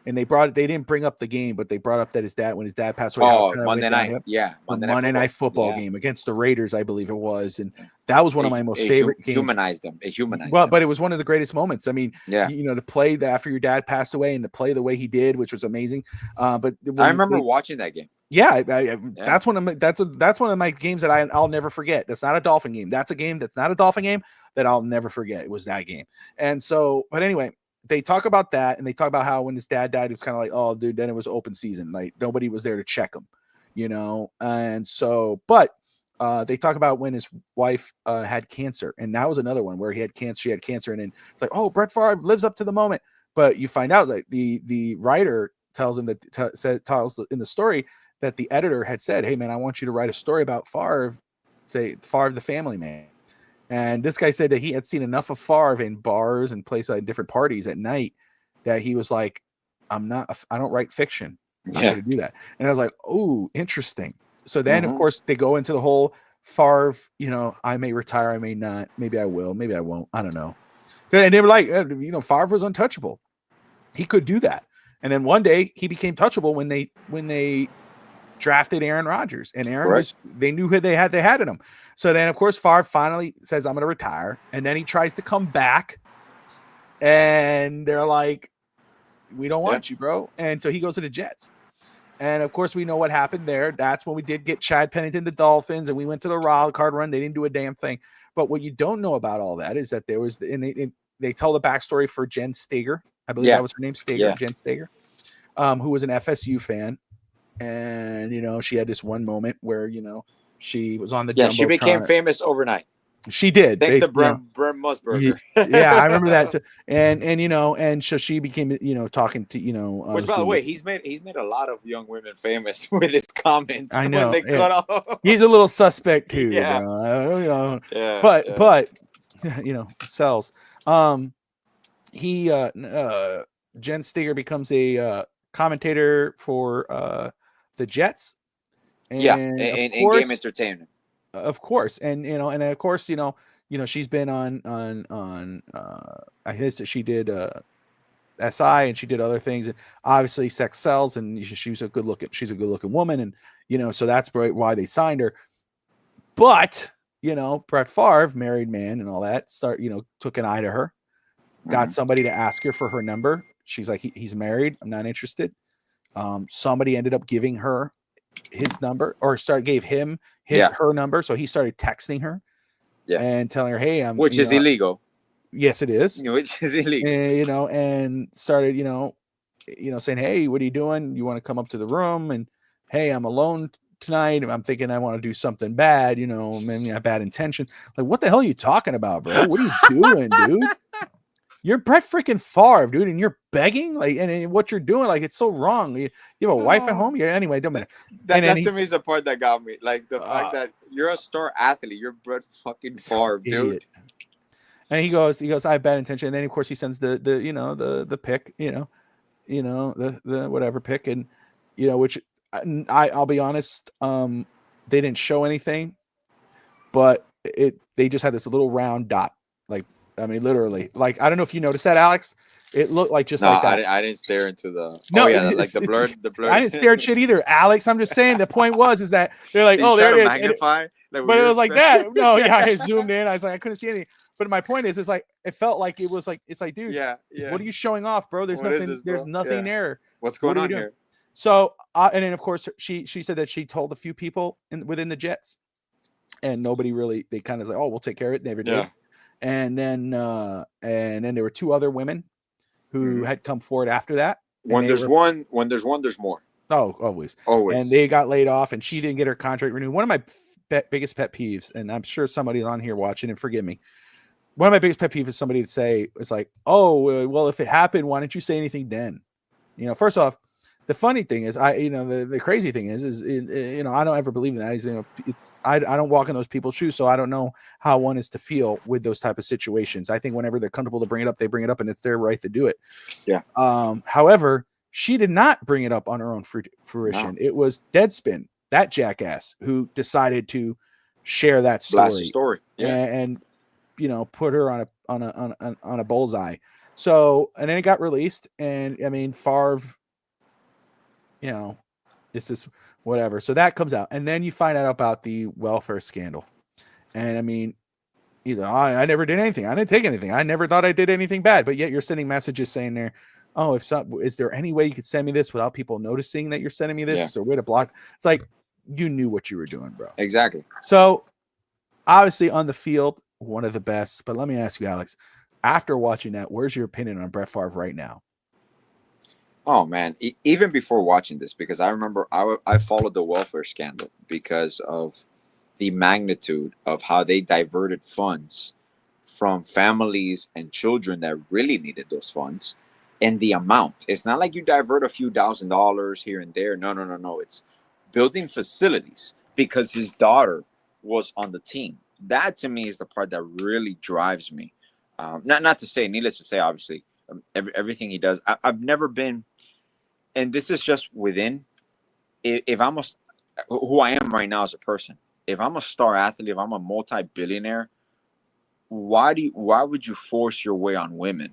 and they didn't bring up the game, but they brought up that when his dad passed away. Oh, Monday night. Yeah. The Monday night football game against the Raiders, I believe it was. And that was one of my most favorite games. Humanized them. It humanized them. Them. But it was one of the greatest moments. I mean, to play after your dad passed away and to play the way he did, which was amazing. But I remember watching that game. Yeah, that's one of my games that I'll never forget. That's not a Dolphin game. That's a game that's not a Dolphin game that I'll never forget. It was that game. And so, but anyway, they talk about that, and they talk about how when his dad died, it was kind of like, oh, dude, then it was open season. Like nobody was there to check him, And so, but they talk about when his wife had cancer, and that was another one where he had cancer. She had cancer, and then it's like, oh, Brett Farve lives up to the moment. But you find out that the writer tells him tells in the story that the editor had said, hey man, I want you to write a story about Favre, say Favre the family man. And this guy said that he had seen enough of Favre in bars and places at different parties at night that he was like, I don't write fiction. I'm not going to do that. And I was like, oh, interesting. So then, of course, they go into the whole Favre, I may retire, I may not. Maybe I will, maybe I won't. I don't know. And they were like, Favre was untouchable. He could do that. And then one day he became touchable when they drafted Aaron Rodgers, and they knew who they had in him. So then, of course, Favre finally says, I'm going to retire. And then he tries to come back, and they're like, we don't want you, bro. And so he goes to the Jets. And of course, we know what happened there. That's when we did get Chad Pennington, the Dolphins, and we went to the wild card run. They didn't do a damn thing. But what you don't know about all that is that there was, they tell the backstory for Jen Steger. I believe that was her name, Steger, Jen Steger, who was an FSU fan. And, she had this one moment where, she was on the Jumbotron. She became famous overnight. She did. Thanks to Brent Musburger. Yeah, I remember that too. And so she became, talking to, which, by the way, he's made a lot of young women famous with his comments. I know. When they cut off. He's a little suspect too. Yeah. But it sells. Jen Steger becomes a commentator for the Jets. And in game entertainment. Of course, and of course, she's been on I guess she did SI, and she did other things, and obviously sex sells, and she's a good looking woman, and so that's why they signed her. But Brett Favre, married man and all that, took an eye to her, got somebody to ask her for her number. She's like, he's married, I'm not interested. Somebody ended up giving her his number, or gave him her number, so he started texting her and telling her, hey, which is illegal. Yes, it is. Which is illegal. And started saying, hey, what are you doing? You want to come up to the room? And hey, I'm alone tonight. I'm thinking I want to do something bad, maybe a bad intention. Like, what the hell are you talking about, bro? What are you doing, dude? You're Brett freaking Favre, dude, and you're begging, like, and what you're doing, like, it's so wrong. You have a wife at home. Anyway, don't matter. That to me is the part that got me, like the fact that you're a star athlete. You're Brett fucking Favre, dude. And he goes, I have bad intention. And then of course he sends the pic, the whatever pic, and which I'll be honest, they didn't show anything, but they just had this little round dot, like. I mean, literally, like, I don't know if you noticed that, Alex. It looked like just like that. I didn't stare into the. No, like the blur. I didn't stare at shit either, Alex. I'm just saying the point is that they're like, oh, there it is. Magnify, but it was like that. No, I zoomed in. I was like, I couldn't see anything. But my point is, it's like it felt like it was like it's like, dude, what are you showing off, bro? There's nothing. There's nothing there. What's going on here? So, and then of course she said that she told a few people within the Jets, and nobody really. They kind of like, oh, we'll take care of it. Never did. And then there were two other women who had come forward after that. When there's one, there's more. Oh, always. And they got laid off, and she didn't get her contract renewed. One of my biggest pet peeves, and I'm sure somebody's on here watching, and forgive me. One of my biggest pet peeves is somebody to say, it's like, oh, well, if it happened, why didn't you say anything then? First off, the funny thing is, the crazy thing is I don't ever believe in that. I don't walk in those people's shoes, so I don't know how one is to feel with those type of situations. I think whenever they're comfortable to bring it up, they bring it up, and it's their right to do it. Yeah. However, she did not bring it up on her own fruition. No. It was Deadspin, that jackass, who decided to share that story. Blast the story. Yeah. And put her on a bullseye. So, and then it got released, and I mean, Favre, you know, it's just whatever. So that comes out, and then you find out about the welfare scandal, and I mean, he's like, I never did anything. I didn't take anything. I never thought I did anything bad. But yet you're sending messages saying there, oh, is there any way you could send me this without people noticing that you're sending me this? Yeah. Is there a way to block? It's like you knew what you were doing, bro. Exactly. So obviously on the field, one of the best. But let me ask you, Alex, after watching that, where's your opinion on Brett Favre right now? Oh man, even before watching this, because I remember I followed the welfare scandal because of the magnitude of how they diverted funds from families and children that really needed those funds, and the amount. It's not like you divert a few $1,000s here and there. No. It's building facilities because his daughter was on the team. That to me is the part that really drives me. Not to say, needless to say, obviously, everything he does. I've never been, and this is just within. If I'm who I am right now as a person, if I'm a star athlete, if I'm a multi-billionaire, why would you force your way on women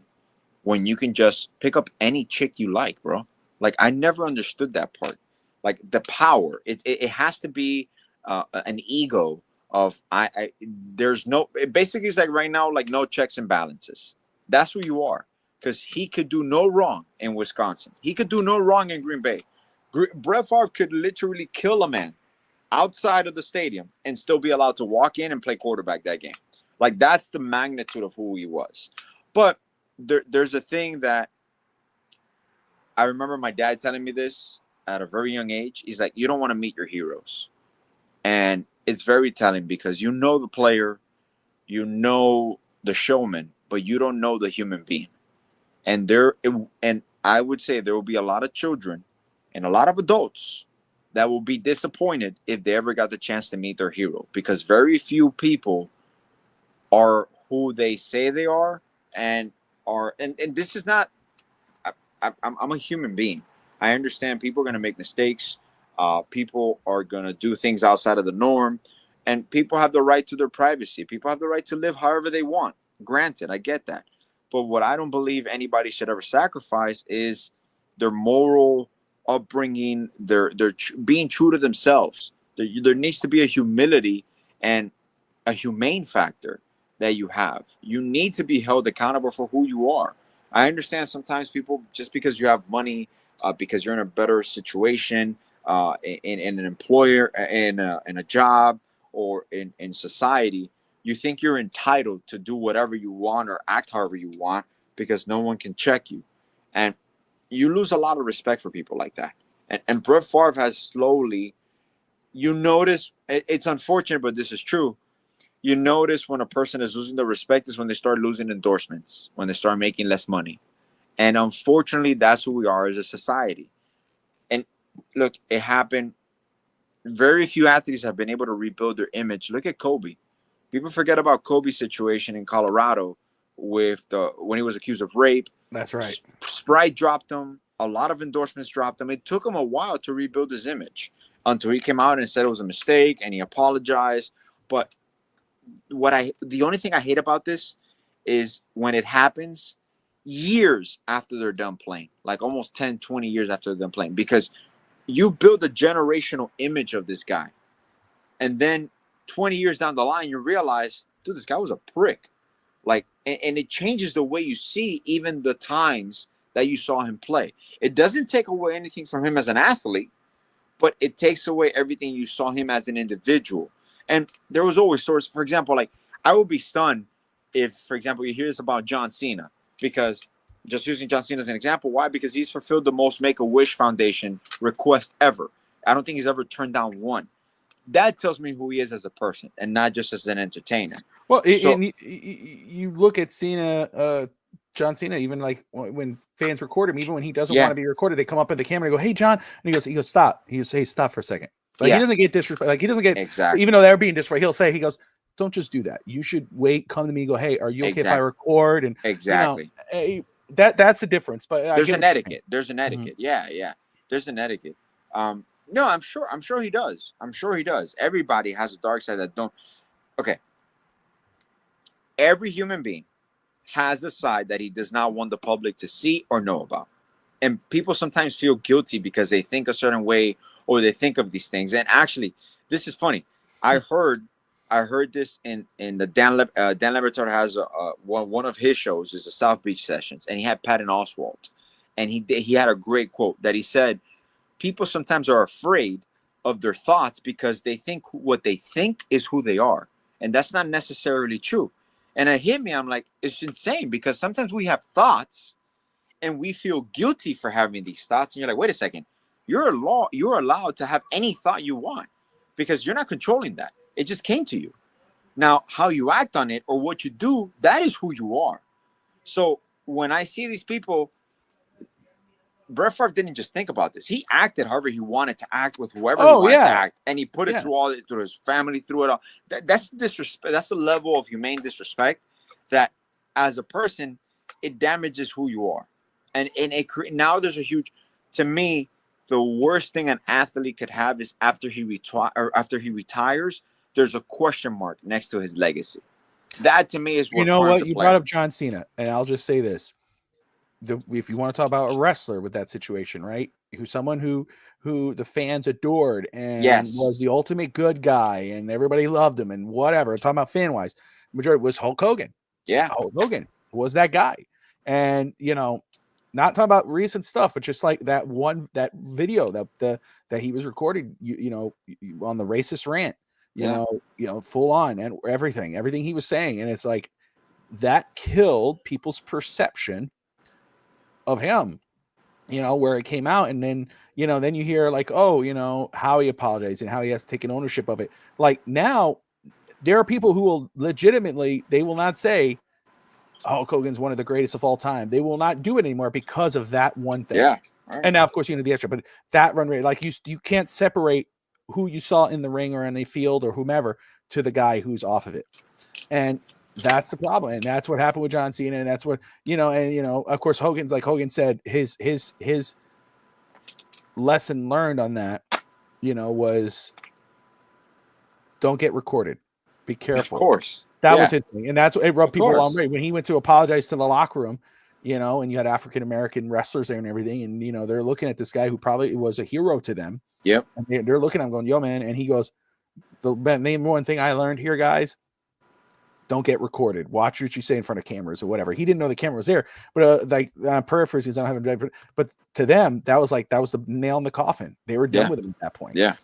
when you can just pick up any chick you like, bro? Like, I never understood that part. Like, the power, it has to be an ego of there's no, it basically is like right now, like no checks and balances. That's who you are, because he could do no wrong in Wisconsin. He could do no wrong in Green Bay. Brett Favre could literally kill a man outside of the stadium and still be allowed to walk in and play quarterback that game. Like, that's the magnitude of who he was. But there's a thing that I remember my dad telling me this at a very young age. He's like, you don't want to meet your heroes. And it's very telling, because you know the player, you know the showman, but you don't know the human being. And I would say there will be a lot of children and a lot of adults that will be disappointed if they ever got the chance to meet their hero, because very few people are who they say they are, and this is not, I'm a human being. I understand people are going to make mistakes. People are going to do things outside of the norm, and people have the right to their privacy. People have the right to live however they want. Granted, I get that. But what I don't believe anybody should ever sacrifice is their moral upbringing, their being true to themselves. There needs to be a humility and a humane factor that you have. You need to be held accountable for who you are. I understand sometimes people, just because you have money, because you're in a better situation, in an employer, in a job, or in society, you think you're entitled to do whatever you want or act however you want because no one can check you. And you lose a lot of respect for people like that. And Brett Favre has slowly, you notice, it's unfortunate, but this is true. You notice when a person is losing the respect is when they start losing endorsements, when they start making less money. And unfortunately, that's who we are as a society. And look, it happened. Very few athletes have been able to rebuild their image. Look at Kobe. People forget about Kobe's situation in Colorado with when he was accused of rape. That's right. Sprite dropped him. A lot of endorsements dropped him. It took him a while to rebuild his image until he came out and said it was a mistake and he apologized. But the only thing I hate about this is when it happens years after they're done playing, like almost 10, 20 years after they're done playing, because you build a generational image of this guy. And then 20 years down the line, you realize, dude, this guy was a prick. Like, and it changes the way you see even the times that you saw him play. It doesn't take away anything from him as an athlete, but it takes away everything you saw him as an individual. And there was always stories, for example, like, I would be stunned if, for example, you hear this about John Cena, because just using John Cena as an example, why? Because he's fulfilled the most Make-A-Wish Foundation request ever. I don't think he's ever turned down one. That tells me who he is as a person and not just as an entertainer. Well, and you look at Cena, John Cena, even like when fans record him, even when he doesn't want to be recorded, they come up at the camera and go, "Hey, John," and he goes, "Stop." He goes, "Hey, stop for a second." Like, he doesn't get disrespect. Like, he doesn't get, exactly, even though they're being disrespectful, he goes, "Don't just do that. You should wait, come to me and go, hey, are you okay if I record?" And exactly, you know, that's the difference. But there's an etiquette. There's an etiquette. Mm-hmm. Yeah. There's an etiquette. No, I'm sure he does. I'm sure he does. Everybody has a dark side that don't. Okay. Every human being has a side that he does not want the public to see or know about. And people sometimes feel guilty because they think a certain way or they think of these things. And actually, this is funny. I heard this in the Dan Lebertard has one of his shows is the South Beach Sessions, and he had Patton Oswalt, and he had a great quote that he said, people sometimes are afraid of their thoughts because they think what they think is who they are, and that's not necessarily true. And it hit me. I'm like, it's insane because sometimes we have thoughts and we feel guilty for having these thoughts. And you're like, wait a second, you're allowed to have any thought you want because you're not controlling that. It just came to you. Now, how you act on it or what you do, that is who you are. So when I see these people, Brett Farve didn't just think about this. He acted however he wanted to act with whoever he wanted to act. And he put it through his family, through it all. That's disrespect. That's a level of humane disrespect that as a person, it damages who you are. And now there's a huge, to me, the worst thing an athlete could have is after he retires, there's a question mark next to his legacy. That to me is what, you know what, you brought up John Cena, and I'll just say this. If you want to talk about a wrestler with that situation, right? Someone who the fans adored and was the ultimate good guy and everybody loved him and whatever. I'm talking about fan wise, majority was Hulk Hogan. Yeah, Hulk Hogan was that guy, and not talking about recent stuff, but just like that video that he was recording, on the racist rant, full on and everything he was saying, and it's like that killed people's perception of him, where it came out. And then, then you hear like, oh, how he apologized and how he has taken ownership of it. Like now there are people who will legitimately, they will not say Hulk Hogan's one of the greatest of all time. They will not do it anymore because of that one thing. Yeah. Right. And now of course, the extra, but that run rate, like you can't separate who you saw in the ring or in the field or whomever to the guy who's off of it. And that's the problem. And that's what happened with John Cena. And that's what, of course, Hogan said his lesson learned on that, was don't get recorded. Be careful. Of course. That was his thing. And that's what it rubbed people wrong way. When he went to apologize to the locker room, and you had African-American wrestlers there and everything. And, they're looking at this guy who probably was a hero to them. Yep. And they're looking at him going, yo, man. And he goes, the main one thing I learned here, guys, don't get recorded. Watch what you say in front of cameras or whatever. He didn't know the camera was there, but I'm paraphrasing. I don't have, but to them, that was the nail in the coffin. They were done with him at that point. Yeah.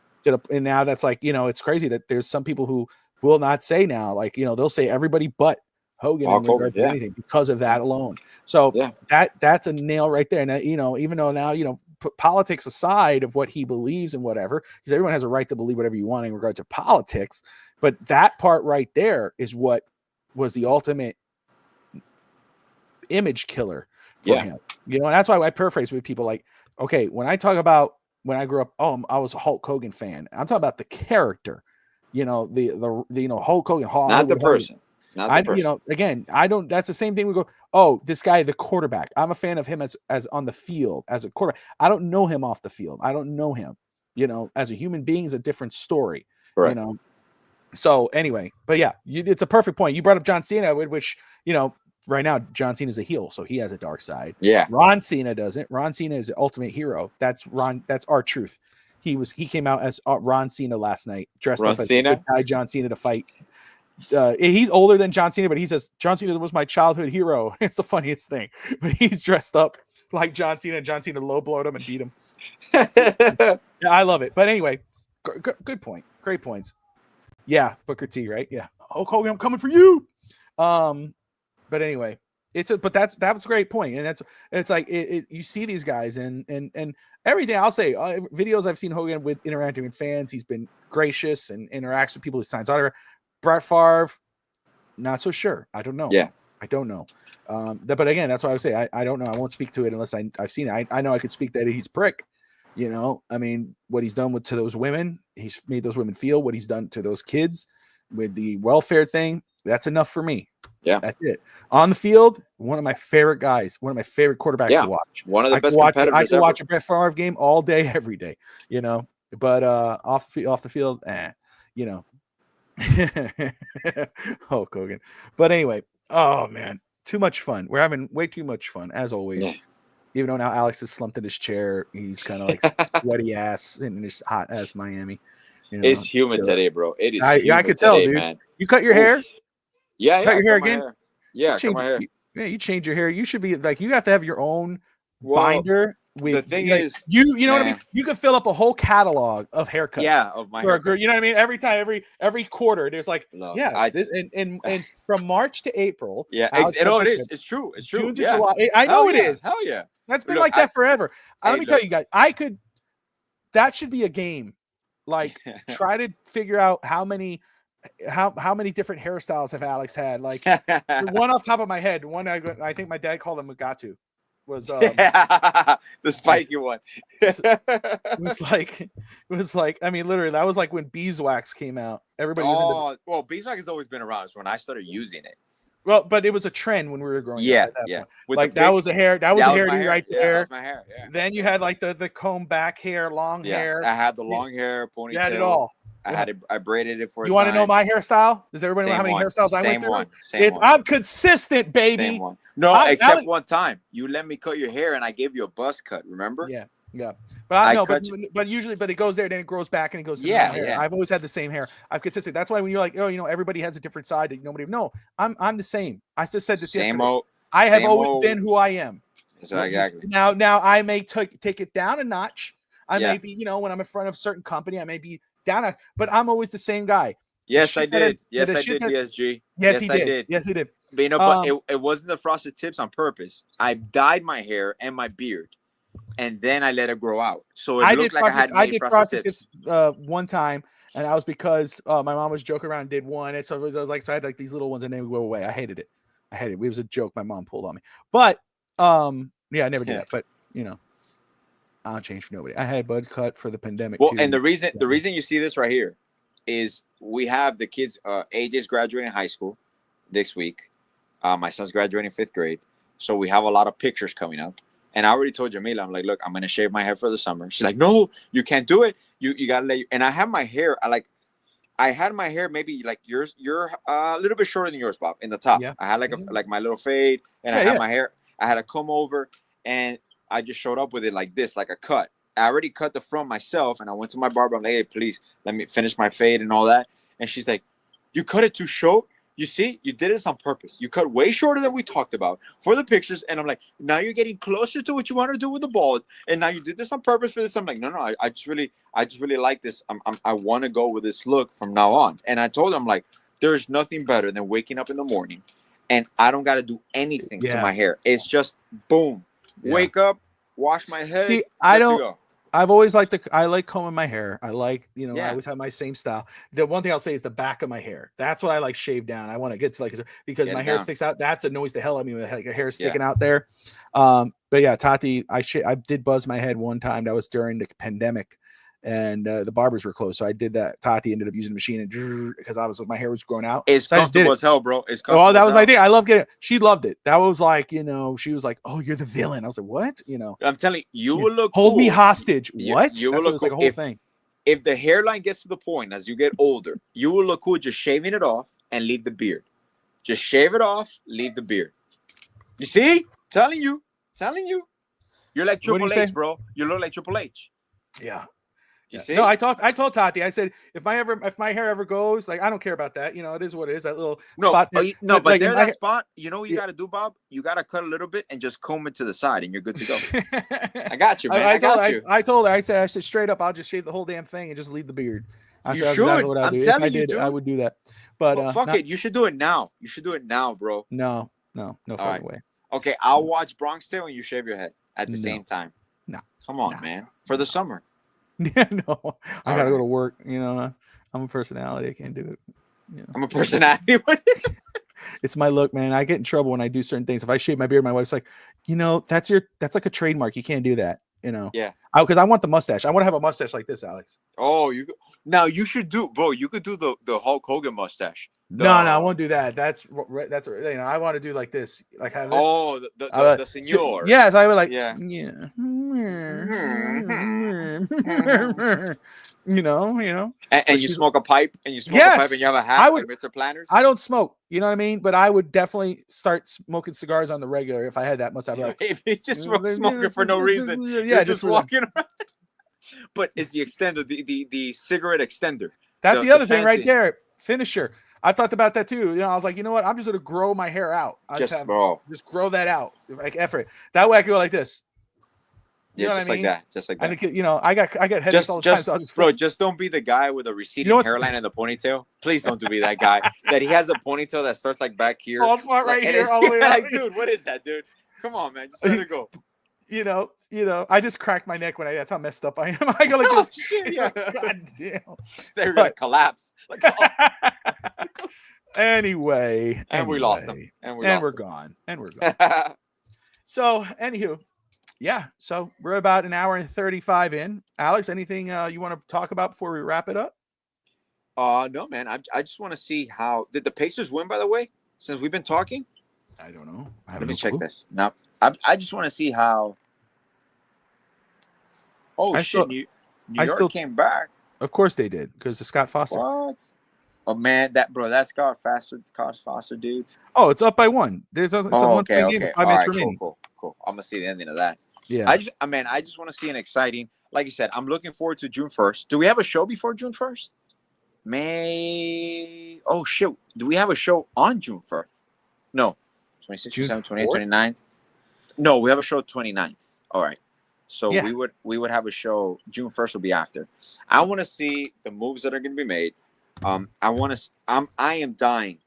And now that's like, it's crazy that there's some people who will not say now, like, they'll say everybody but Hogan in regards to anything because of that alone. So that's a nail right there. And even though now, put politics aside of what he believes and whatever, because everyone has a right to believe whatever you want in regards to politics. But that part right there is what was the ultimate image killer for him. And that's why I paraphrase with people like, okay, when I talk about when I grew up, I was a Hulk Hogan fan. I'm talking about the character, the Hulk Hogan, not the person. Not the person. Again, I don't. That's the same thing. We go, oh, this guy, the quarterback. I'm a fan of him as on the field as a quarterback. I don't know him off the field. I don't know him. As a human being is a different story. Right. So anyway, but yeah, it's a perfect point. You brought up John Cena, which right now John Cena is a heel, so he has a dark side. Yeah. Ron Cena doesn't. Ron Cena is the ultimate hero. That's R-Truth. He came out as Ron Cena last night, dressed up as the guy John Cena to fight. He's older than John Cena, but he says John Cena was my childhood hero. It's the funniest thing. But he's dressed up like John Cena. John Cena low blowed him and beat him. Yeah, I love it. But anyway, good point. Great points. Yeah, Booker T, right? Yeah. Hulk Hogan, I'm coming for you. But anyway, but that's a great point. And it's like you see these guys and everything. I'll say videos I've seen Hogan with interacting with fans. He's been gracious and interacts with people. He signs autograph. Brett Farve, not so sure. I don't know. Yeah, I don't know. But again, that's why I would say I don't know. I won't speak to it unless I've seen it. I know I could speak that he's a prick. I mean, what he's done to those women, he's made those women feel. What he's done to those kids with the welfare thing, that's enough for me. Yeah, that's it. On the field, one of my favorite guys, one of my favorite quarterbacks to watch. One of the best competitors. I can watch a Brett Favre game all day, every day. But off the field, Hulk Hogan. But anyway, oh man, too much fun. We're having way too much fun, as always. Yeah. Even though now Alex is slumped in his chair, he's kind of like sweaty ass in this hot ass Miami. You know, It's humid today, bro. It is. I could tell, today, dude. man. You cut your hair? Yeah, yeah. Cut your hair I cut my again? Yeah, I cut change my hair. Yeah, you change your hair. You should be like, you have to have your own Well, binder. With, the thing like, is, you know what I mean? You could fill up a whole catalog of haircuts. Yeah, of my for a haircuts. girl. You know what I mean? Every time, every quarter, there's like, Look, and from March to April. Yeah, Alex it Hutchinson, is. It's true. It's true. June to Yeah. July. I know it is. Hell yeah. That's been Look, like that forever. Let me tell look. you guys, that should be a game. Like, try to figure out how many different hairstyles have Alex had. Like, the one off top of my head, one I think my dad called him Mugatu, was the spiky one. it was like, I mean, literally, that was like when beeswax came out. Everybody was well, beeswax has always been around. It's when I started using it. Well, but it was a trend when we were growing Yeah, up. At that yeah. point. With Like, the that big- was a hair. That was a hairdo right Yeah, there. that was my hair. Yeah. Then you had like the comb back hair, long hair. I had the long hair, ponytail. You had it all. I had it. I braided it for. You want to know my hairstyle? Does everybody know how many hairstyles I went through? Same one. I'm consistent, baby. Same one. No, except one time. You let me cut your hair and I gave you a buzz cut, remember? Yeah. But I know, but usually, but it goes there, then it grows back and it goes to normal hair. I've always had the same hair. I'm consistent. That's why when you're like, oh, everybody has a different side that nobody. No, I'm the same. I just said this yesterday. I have always been who I am. Exactly. Now I may take it down a notch. I may be, when I'm in front of a certain company, I may be down, but I'm always the same guy. Yes, I did. Yes, I did, DSG. Yes, he did. Yes, he did. But but it wasn't the frosted tips on purpose. I dyed my hair and my beard, and then I let it grow out. So it looked like I did frosted tips one time, and that was because my mom was joking around and did one. And so I was like, so I had like these little ones, and they would go away. I hated it. It was a joke my mom pulled on me. But yeah, I never did that. But I'll change for nobody. I had bud cut for the pandemic. Well, too. and the reason you see this right here is we have the kids. AJ's graduating high school this week. My son's graduating 5th grade, so we have a lot of pictures coming up. And I already told Jamila, I'm like, look, I'm gonna shave my hair for the summer. She's like, no, you can't do it. You gotta let. And I have my hair. I had my hair maybe like yours. You're a little bit shorter than yours, Bob. In the top, I had like my little fade, and I had my hair. I had a comb over, and I just showed up with it like this, like a cut. I already cut the front myself, and I went to my barber. I'm like, hey, please let me finish my fade and all that. And she's like, you cut it too short. You see, you did this on purpose. You cut way shorter than we talked about for the pictures. And I'm like, now you're getting closer to what you want to do with the bald. And now you did this on purpose for this. I'm like, no, I just really like this. I want to go with this look from now on. And I told him, like, there's nothing better than waking up in the morning and I don't got to do anything to my hair. It's just boom, wake up, wash my head. See, I've always I like combing my hair. I like, I always have my same style. The one thing I'll say is the back of my hair. That's what I like shaved down. I want to get to because my hair sticks out. That's annoys the hell out of me when like a hair sticking out there. But yeah, Tati, I did buzz my head one time. That was during the pandemic and the barbers were closed. So I did that. Tati ended up using the machine and because my hair was growing out. It's comfortable as hell, bro. It's comfortable. Oh, that was my thing. I love getting it. She loved it. That was like, she was like, oh, you're the villain. I was like, what? I'm telling you, will look hold cool. me hostage. What? You will look like a whole thing. If the hairline gets to the point as you get older, you will look cool just shaving it off and leave the beard. Just shave it off, leave the beard. You see? Telling you. You're like Triple H, bro. You look like Triple H. Yeah. You see? No, I told Tati, I said, if my hair ever goes, like, I don't care about that. It is what it is. That little spot. But like, that spot, you got to do, Bob? You got to cut a little bit and just comb it to the side and you're good to go. I got you, man. I told her, I said straight up, I'll just shave the whole damn thing and just leave the beard. You should. Exactly what I'm telling you, dude. I would do that. But fuck it. You should do it now. You should do it now, bro. No fucking way. Okay, I'll watch Bronx Tale and you shave your head at the same time. No. Come on, man. For the summer. Yeah, no. I gotta go to work. I'm a personality. I can't do it. I'm a personality. It's my look, man. I get in trouble when I do certain things. If I shave my beard, my wife's like, that's like a trademark. You can't do that. Yeah. Because I want the mustache. I want to have a mustache like this, Alex. Oh, you should do, bro. You could do the Hulk Hogan mustache. No, I won't do that. That's I want to do like this, like have the senor. Yes, I would like. Yeah. You know. And you smoke a pipe, and you have a hat like Mr. Planners. I don't smoke, you know what I mean? But I would definitely start smoking cigars on the regular if I had that much. I'd be like, if you just smoking for no reason, you're just walking around. But it's the extender, the cigarette extender. That's the other thing right there. Finisher. I thought about that too. I was like, you know what? I'm just gonna grow my hair out. Just grow that out, like effort. That way I can go like this. You know just like that. Just like that. I got headaches all the time. So just don't be the guy with a receding hairline and the ponytail. Please don't be that guy. That he has a ponytail that starts like back here. Bald spot right here. All the way like, dude, what is that, dude? Come on, man. Just let it go. I just cracked my neck that's how messed up I am. I go like, shit, yeah. God damn. They're gonna collapse. Like, Anyway, we lost them. And we're gone. So, anywho, yeah. So we're about an hour and 35 in. Alex, anything you want to talk about before we wrap it up? No, man. I just want to see how did the Pacers win, by the way, since we've been talking? I don't know. Let me check this. Now, I just want to see how. Oh, New York came back. Of course they did, because of Scott Foster. What? Oh man, that Scott Foster dude. Oh, it's up by one. There's a okay. game, 5 minutes remaining. Cool. I'm gonna see the ending of that. Yeah. I just want to see an exciting. Like you said, I'm looking forward to June 1st. Do we have a show before June 1st? May. Oh shit. Do we have a show on June 1st? No. 26, 27, 28, 29. No, we have a show 29th. All right. So yeah. we would have a show. June 1st will be after. I want to see the moves that are going to be made. I am dying,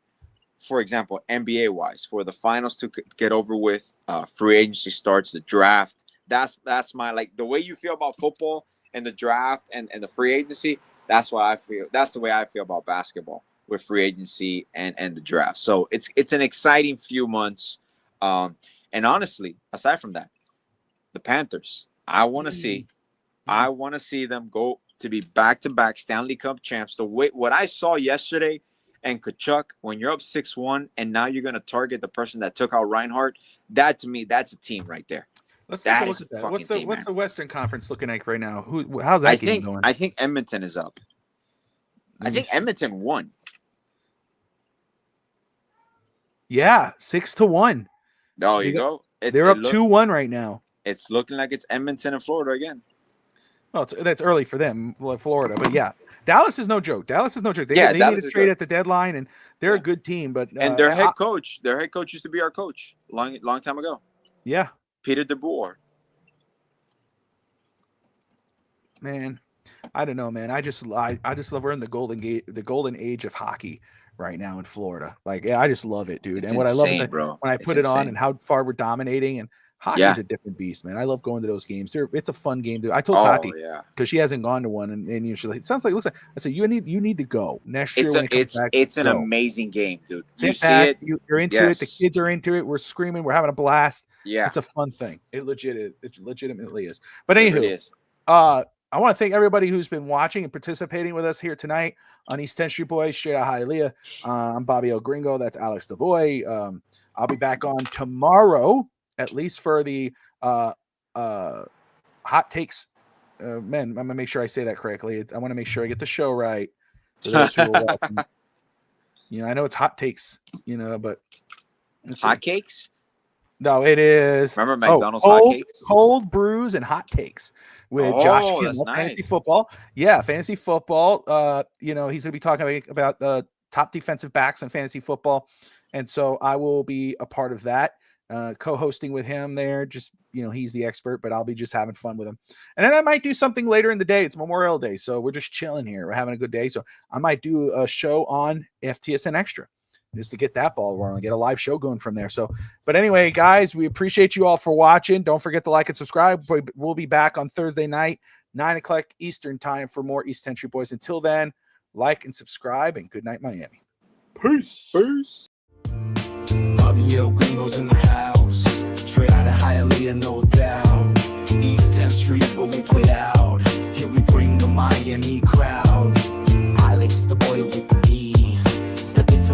for example, NBA wise, for the finals to get over with. Free agency starts, the draft. That's my, like, the way you feel about football and the draft and the free agency. That's why I feel. That's the way I feel about basketball with free agency and the draft. So it's an exciting few months. And honestly, aside from that, the Panthers, I want to see them go to be back-to-back Stanley Cup champs. The way what I saw yesterday and Kachuk, when you're up 6-1 and now you're going to target the person that took out Reinhardt, that to me, that's a team right there. Let's take a look at that. What's the Western Conference looking like right now? How's that game going? I think Edmonton is up. I think Edmonton won. Yeah, 6-1. Oh, you go. They're up 2-1 right now. It's looking like it's Edmonton and Florida again. Well, that's early for them, Florida. But yeah, Dallas is no joke. They made a trade at the deadline, and they're a good team. But and their head coach used to be our coach long time ago. Yeah, Peter DeBoer. Man, I don't know, man. I just love we're in the golden age of hockey right now in Florida. Like, yeah, I just love it, dude. It's and what insane, I love is when I put it on and how far we're dominating, and hockey is a different beast, man. I love going to those games. It's a fun game, dude. I told Tati because she hasn't gone to one, and she's like, it looks like. I said, you need to go next year when it comes back. It's an amazing game, dude. You see it. You're into it. The kids are into it. We're screaming. We're having a blast. Yeah, it's a fun thing. It legitimately is. But anywho, I want to thank everybody who's been watching and participating with us here tonight on East 10th Street Boys, straight out Hialeah. I'm Bobby El Gringo. That's Alex the Boy. I'll be back on tomorrow, at least for the hot takes. Man, I'm going to make sure I say that correctly. I want to make sure I get the show right. For those who are watching. I know it's hot takes, but. Hot cakes? No, it is. Remember McDonald's hot cakes? Cold brews and hot takes with Josh Kimmel, Fantasy Football. Yeah, Fantasy Football. He's going to be talking about the top defensive backs in Fantasy Football. And so I will be a part of that, co-hosting with him there. Just, he's the expert, but I'll be just having fun with him. And then I might do something later in the day. It's Memorial Day, so we're just chilling here. We're having a good day. So I might do a show on FTSN Extra just to get that ball rolling, get a live show going from there. So, but anyway, guys, we appreciate you all for watching. Don't forget to like and subscribe. We'll be back on Thursday night, 9 o'clock Eastern time for more East 10th Street Boys. Until then, like and subscribe, and good night, Miami. Peace. Bobby El Gringo's in the house. Straight out of Hialeah, no doubt. East 10th Street, but we play out. Here we bring the Miami crowd. Alex the Boy with the B. Step into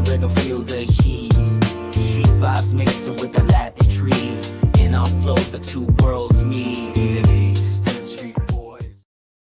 flow, the two worlds